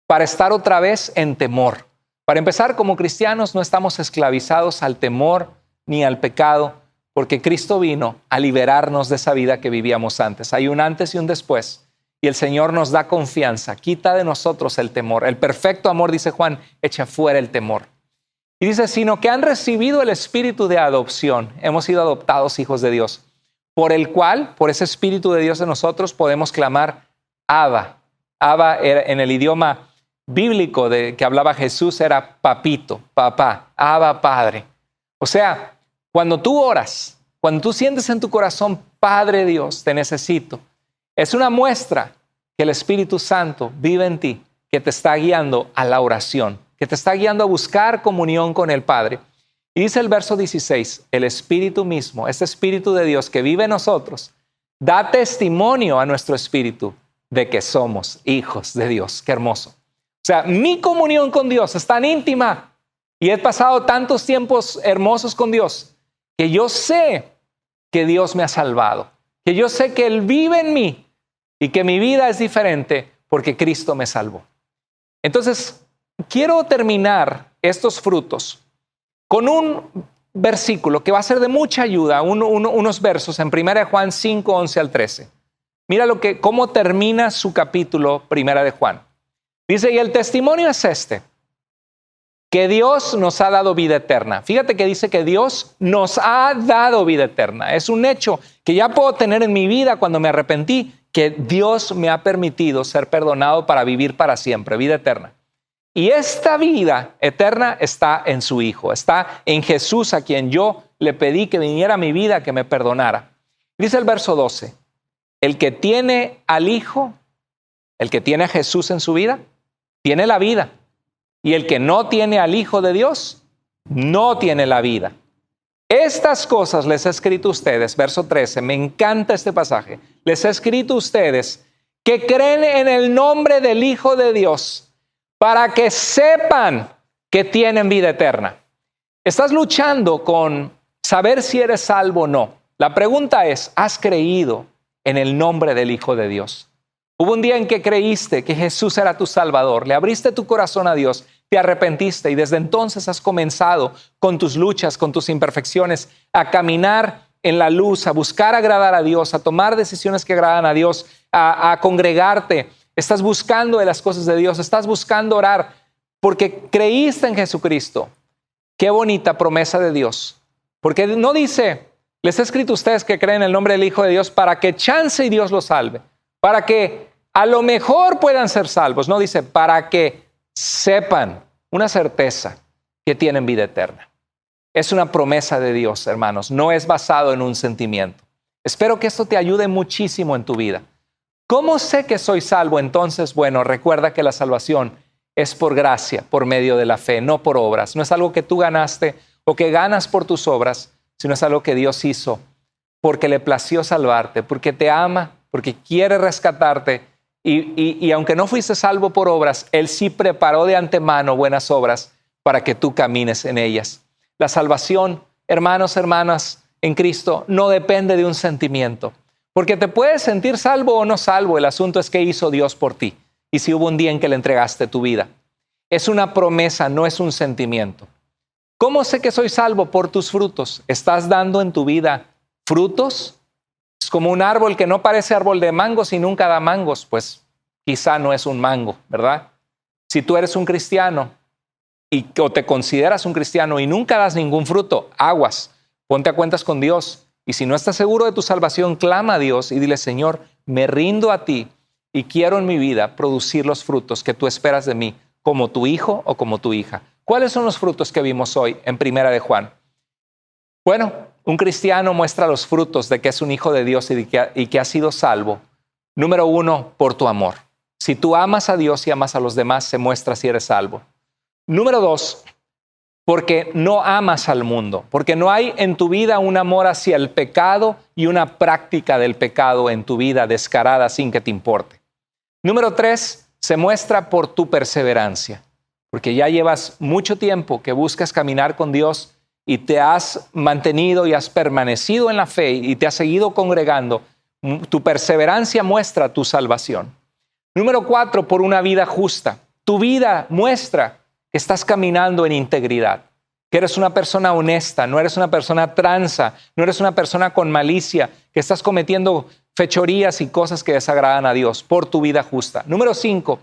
para estar otra vez en temor. Para empezar, como cristianos no estamos esclavizados al temor ni al pecado, porque Cristo vino a liberarnos de esa vida que vivíamos antes. Hay un antes y un después, y el Señor nos da confianza, quita de nosotros el temor. El perfecto amor, dice Juan, echa fuera el temor. Y dice, sino que han recibido el espíritu de adopción. Hemos sido adoptados hijos de Dios, por el cual, por ese espíritu de Dios en nosotros, podemos clamar, Abba. Abba era, en el idioma bíblico de que hablaba Jesús, era papito, papá, Abba, Padre. O sea, cuando tú oras, cuando tú sientes en tu corazón, Padre Dios, te necesito, es una muestra que el Espíritu Santo vive en ti, que te está guiando a la oración, que te está guiando a buscar comunión con el Padre. Y dice el verso 16, el Espíritu mismo, este Espíritu de Dios que vive en nosotros, da testimonio a nuestro espíritu de que somos hijos de Dios. Qué hermoso. O sea, mi comunión con Dios es tan íntima y he pasado tantos tiempos hermosos con Dios que yo sé que Dios me ha salvado, que yo sé que Él vive en mí y que mi vida es diferente porque Cristo me salvó. Entonces, quiero terminar estos frutos con un versículo que va a ser de mucha ayuda, unos versos en 1 Juan 5, 11 al 13. Mira cómo termina su capítulo 1 de Juan. Dice, y el testimonio es este, que Dios nos ha dado vida eterna. Fíjate que dice que Dios nos ha dado vida eterna. Es un hecho que ya puedo tener en mi vida cuando me arrepentí, que Dios me ha permitido ser perdonado para vivir para siempre, vida eterna. Y esta vida eterna está en su Hijo, está en Jesús, a quien yo le pedí que viniera a mi vida, que me perdonara. Dice el verso 12, el que tiene al Hijo, el que tiene a Jesús en su vida, tiene la vida. Y el que no tiene al Hijo de Dios, no tiene la vida. Estas cosas les he escrito a ustedes, verso 13, me encanta este pasaje. Les he escrito a ustedes que creen en el nombre del Hijo de Dios, para que sepan que tienen vida eterna. Estás luchando con saber si eres salvo o no. La pregunta es, ¿has creído en el nombre del Hijo de Dios? Hubo un día en que creíste que Jesús era tu Salvador, le abriste tu corazón a Dios, te arrepentiste y desde entonces has comenzado con tus luchas, con tus imperfecciones, a caminar en la luz, a buscar agradar a Dios, a tomar decisiones que agradan a Dios, a congregarte. Estás buscando de las cosas de Dios, estás buscando orar porque creíste en Jesucristo. Qué bonita promesa de Dios. Porque no dice, les he escrito a ustedes que creen en el nombre del Hijo de Dios para que chance y Dios los salve, para que a lo mejor puedan ser salvos. No dice, para que sepan una certeza que tienen vida eterna. Es una promesa de Dios, hermanos, no es basado en un sentimiento. Espero que esto te ayude muchísimo en tu vida. ¿Cómo sé que soy salvo entonces? Bueno, recuerda que la salvación es por gracia, por medio de la fe, no por obras. No es algo que tú ganaste o que ganas por tus obras, sino es algo que Dios hizo porque le plació salvarte, porque te ama, porque quiere rescatarte. Y aunque no fuiste salvo por obras, Él sí preparó de antemano buenas obras para que tú camines en ellas. La salvación, hermanos, hermanas, en Cristo no depende de un sentimiento. Porque te puedes sentir salvo o no salvo, el asunto es qué hizo Dios por ti y si hubo un día en que le entregaste tu vida. Es una promesa, no es un sentimiento. ¿Cómo sé que soy salvo? Por tus frutos. ¿Estás dando en tu vida frutos? Es como un árbol que no parece árbol de mangos y nunca da mangos, pues quizá no es un mango, ¿verdad? Si tú eres un cristiano o te consideras un cristiano y nunca das ningún fruto, aguas, ponte a cuentas con Dios. Y si no estás seguro de tu salvación, clama a Dios y dile, Señor, me rindo a ti y quiero en mi vida producir los frutos que tú esperas de mí, como tu hijo o como tu hija. ¿Cuáles son los frutos que vimos hoy en 1 de Juan? Bueno, un cristiano muestra los frutos de que es un hijo de Dios y que ha sido salvo. Número 1, por tu amor. Si tú amas a Dios y amas a los demás, se muestra si eres salvo. Número 2, porque no amas al mundo, porque no hay en tu vida un amor hacia el pecado y una práctica del pecado en tu vida descarada sin que te importe. Número 3, se muestra por tu perseverancia, porque ya llevas mucho tiempo que buscas caminar con Dios y te has mantenido y has permanecido en la fe y te has seguido congregando. Tu perseverancia muestra tu salvación. Número 4, por una vida justa. Tu vida muestra que estás caminando en integridad, que eres una persona honesta, no eres una persona tranza, no eres una persona con malicia, que estás cometiendo fechorías y cosas que desagradan a Dios, por tu vida justa. Número 5,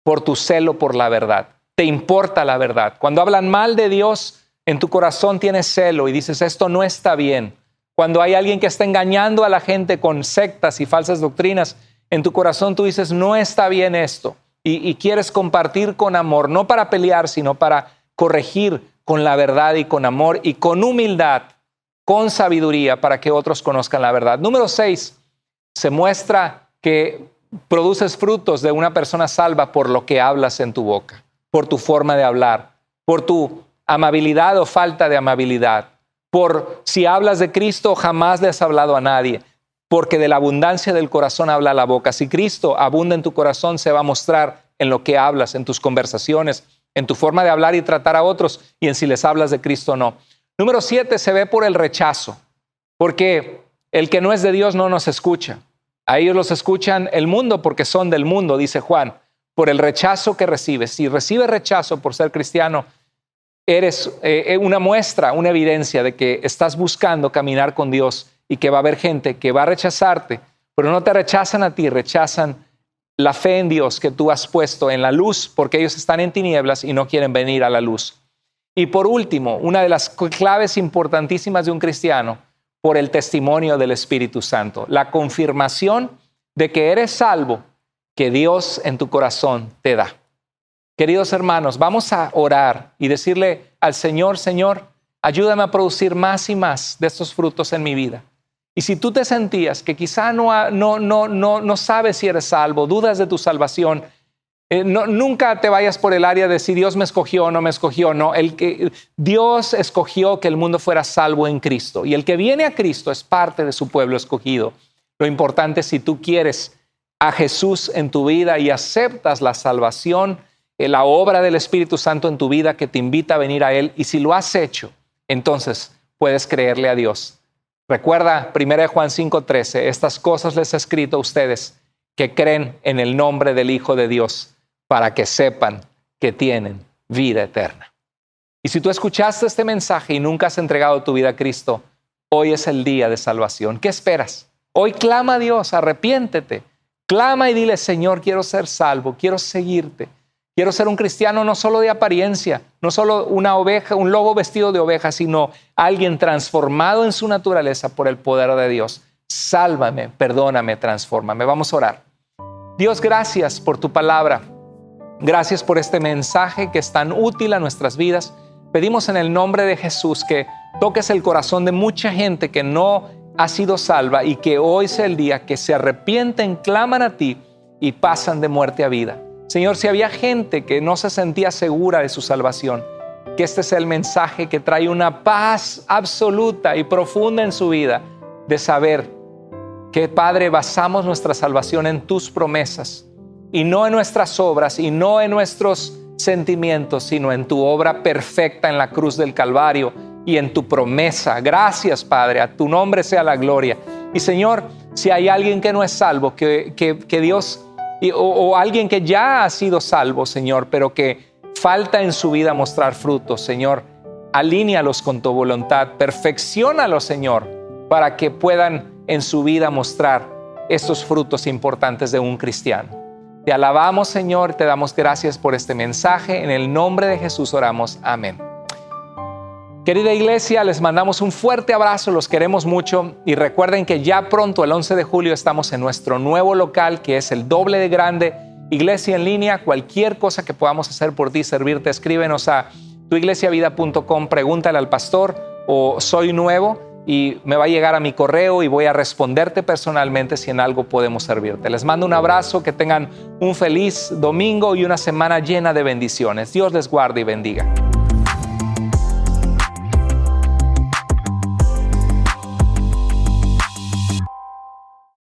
por tu celo por la verdad. Te importa la verdad. Cuando hablan mal de Dios, en tu corazón tienes celo y dices, esto no está bien. Cuando hay alguien que está engañando a la gente con sectas y falsas doctrinas, en tu corazón tú dices, no está bien esto. Y quieres compartir con amor, no para pelear, sino para corregir con la verdad y con amor y con humildad, con sabiduría para que otros conozcan la verdad. Número 6, se muestra que produces frutos de una persona salva por lo que hablas en tu boca, por tu forma de hablar, por tu amabilidad o falta de amabilidad, por si hablas de Cristo jamás le has hablado a nadie, porque de la abundancia del corazón habla la boca. Si Cristo abunda en tu corazón, se va a mostrar en lo que hablas, en tus conversaciones, en tu forma de hablar y tratar a otros, y en si les hablas de Cristo o no. Número 7, se ve por el rechazo, porque el que no es de Dios no nos escucha. A ellos los escuchan el mundo porque son del mundo, dice Juan, por el rechazo que recibes. Si recibes rechazo por ser cristiano, eres una muestra, una evidencia de que estás buscando caminar con Dios y que va a haber gente que va a rechazarte, pero no te rechazan a ti, rechazan la fe en Dios que tú has puesto en la luz, porque ellos están en tinieblas y no quieren venir a la luz. Y por último, una de las claves importantísimas de un cristiano, por el testimonio del Espíritu Santo, la confirmación de que eres salvo, que Dios en tu corazón te da. Queridos hermanos, vamos a orar y decirle al Señor, Señor, ayúdame a producir más y más de estos frutos en mi vida. Y si tú te sentías que quizá no sabes si eres salvo, dudas de tu salvación, nunca te vayas por el área de si Dios me escogió o no me escogió. No, Dios escogió que el mundo fuera salvo en Cristo. Y el que viene a Cristo es parte de su pueblo escogido. Lo importante es si tú quieres a Jesús en tu vida y aceptas la salvación, la obra del Espíritu Santo en tu vida que te invita a venir a Él. Y si lo has hecho, entonces puedes creerle a Dios. Recuerda 1 Juan 5:13, estas cosas les he escrito a ustedes que creen en el nombre del Hijo de Dios, para que sepan que tienen vida eterna. Y si tú escuchaste este mensaje y nunca has entregado tu vida a Cristo, hoy es el día de salvación. ¿Qué esperas? Hoy clama a Dios, arrepiéntete. Clama y dile, Señor, quiero ser salvo, quiero seguirte. Quiero ser un cristiano no solo de apariencia, no solo una oveja, un lobo vestido de oveja, sino alguien transformado en su naturaleza por el poder de Dios. Sálvame, perdóname, transfórmame. Vamos a orar. Dios, gracias por tu palabra. Gracias por este mensaje que es tan útil a nuestras vidas. Pedimos en el nombre de Jesús que toques el corazón de mucha gente que no ha sido salva y que hoy sea el día que se arrepienten, claman a ti y pasan de muerte a vida. Señor, si había gente que no se sentía segura de su salvación, que este sea el mensaje que trae una paz absoluta y profunda en su vida, de saber que, Padre, basamos nuestra salvación en tus promesas y no en nuestras obras y no en nuestros sentimientos, sino en tu obra perfecta en la cruz del Calvario y en tu promesa. Gracias, Padre, a tu nombre sea la gloria. Y Señor, si hay alguien que no es salvo, que Dios... o alguien que ya ha sido salvo, Señor, pero que falta en su vida mostrar frutos, Señor, alínealos con tu voluntad, perfecciónalos, Señor, para que puedan en su vida mostrar estos frutos importantes de un cristiano. Te alabamos, Señor, te damos gracias por este mensaje. En el nombre de Jesús oramos. Amén. Querida iglesia, les mandamos un fuerte abrazo, los queremos mucho y recuerden que ya pronto, el 11 de julio, estamos en nuestro nuevo local que es el doble de grande, Iglesia en Línea. Cualquier cosa que podamos hacer por ti, servirte, escríbenos a tuiglesiavida.com, pregúntale al pastor o soy nuevo y me va a llegar a mi correo y voy a responderte personalmente si en algo podemos servirte. Les mando un abrazo, que tengan un feliz domingo y una semana llena de bendiciones. Dios les guarde y bendiga.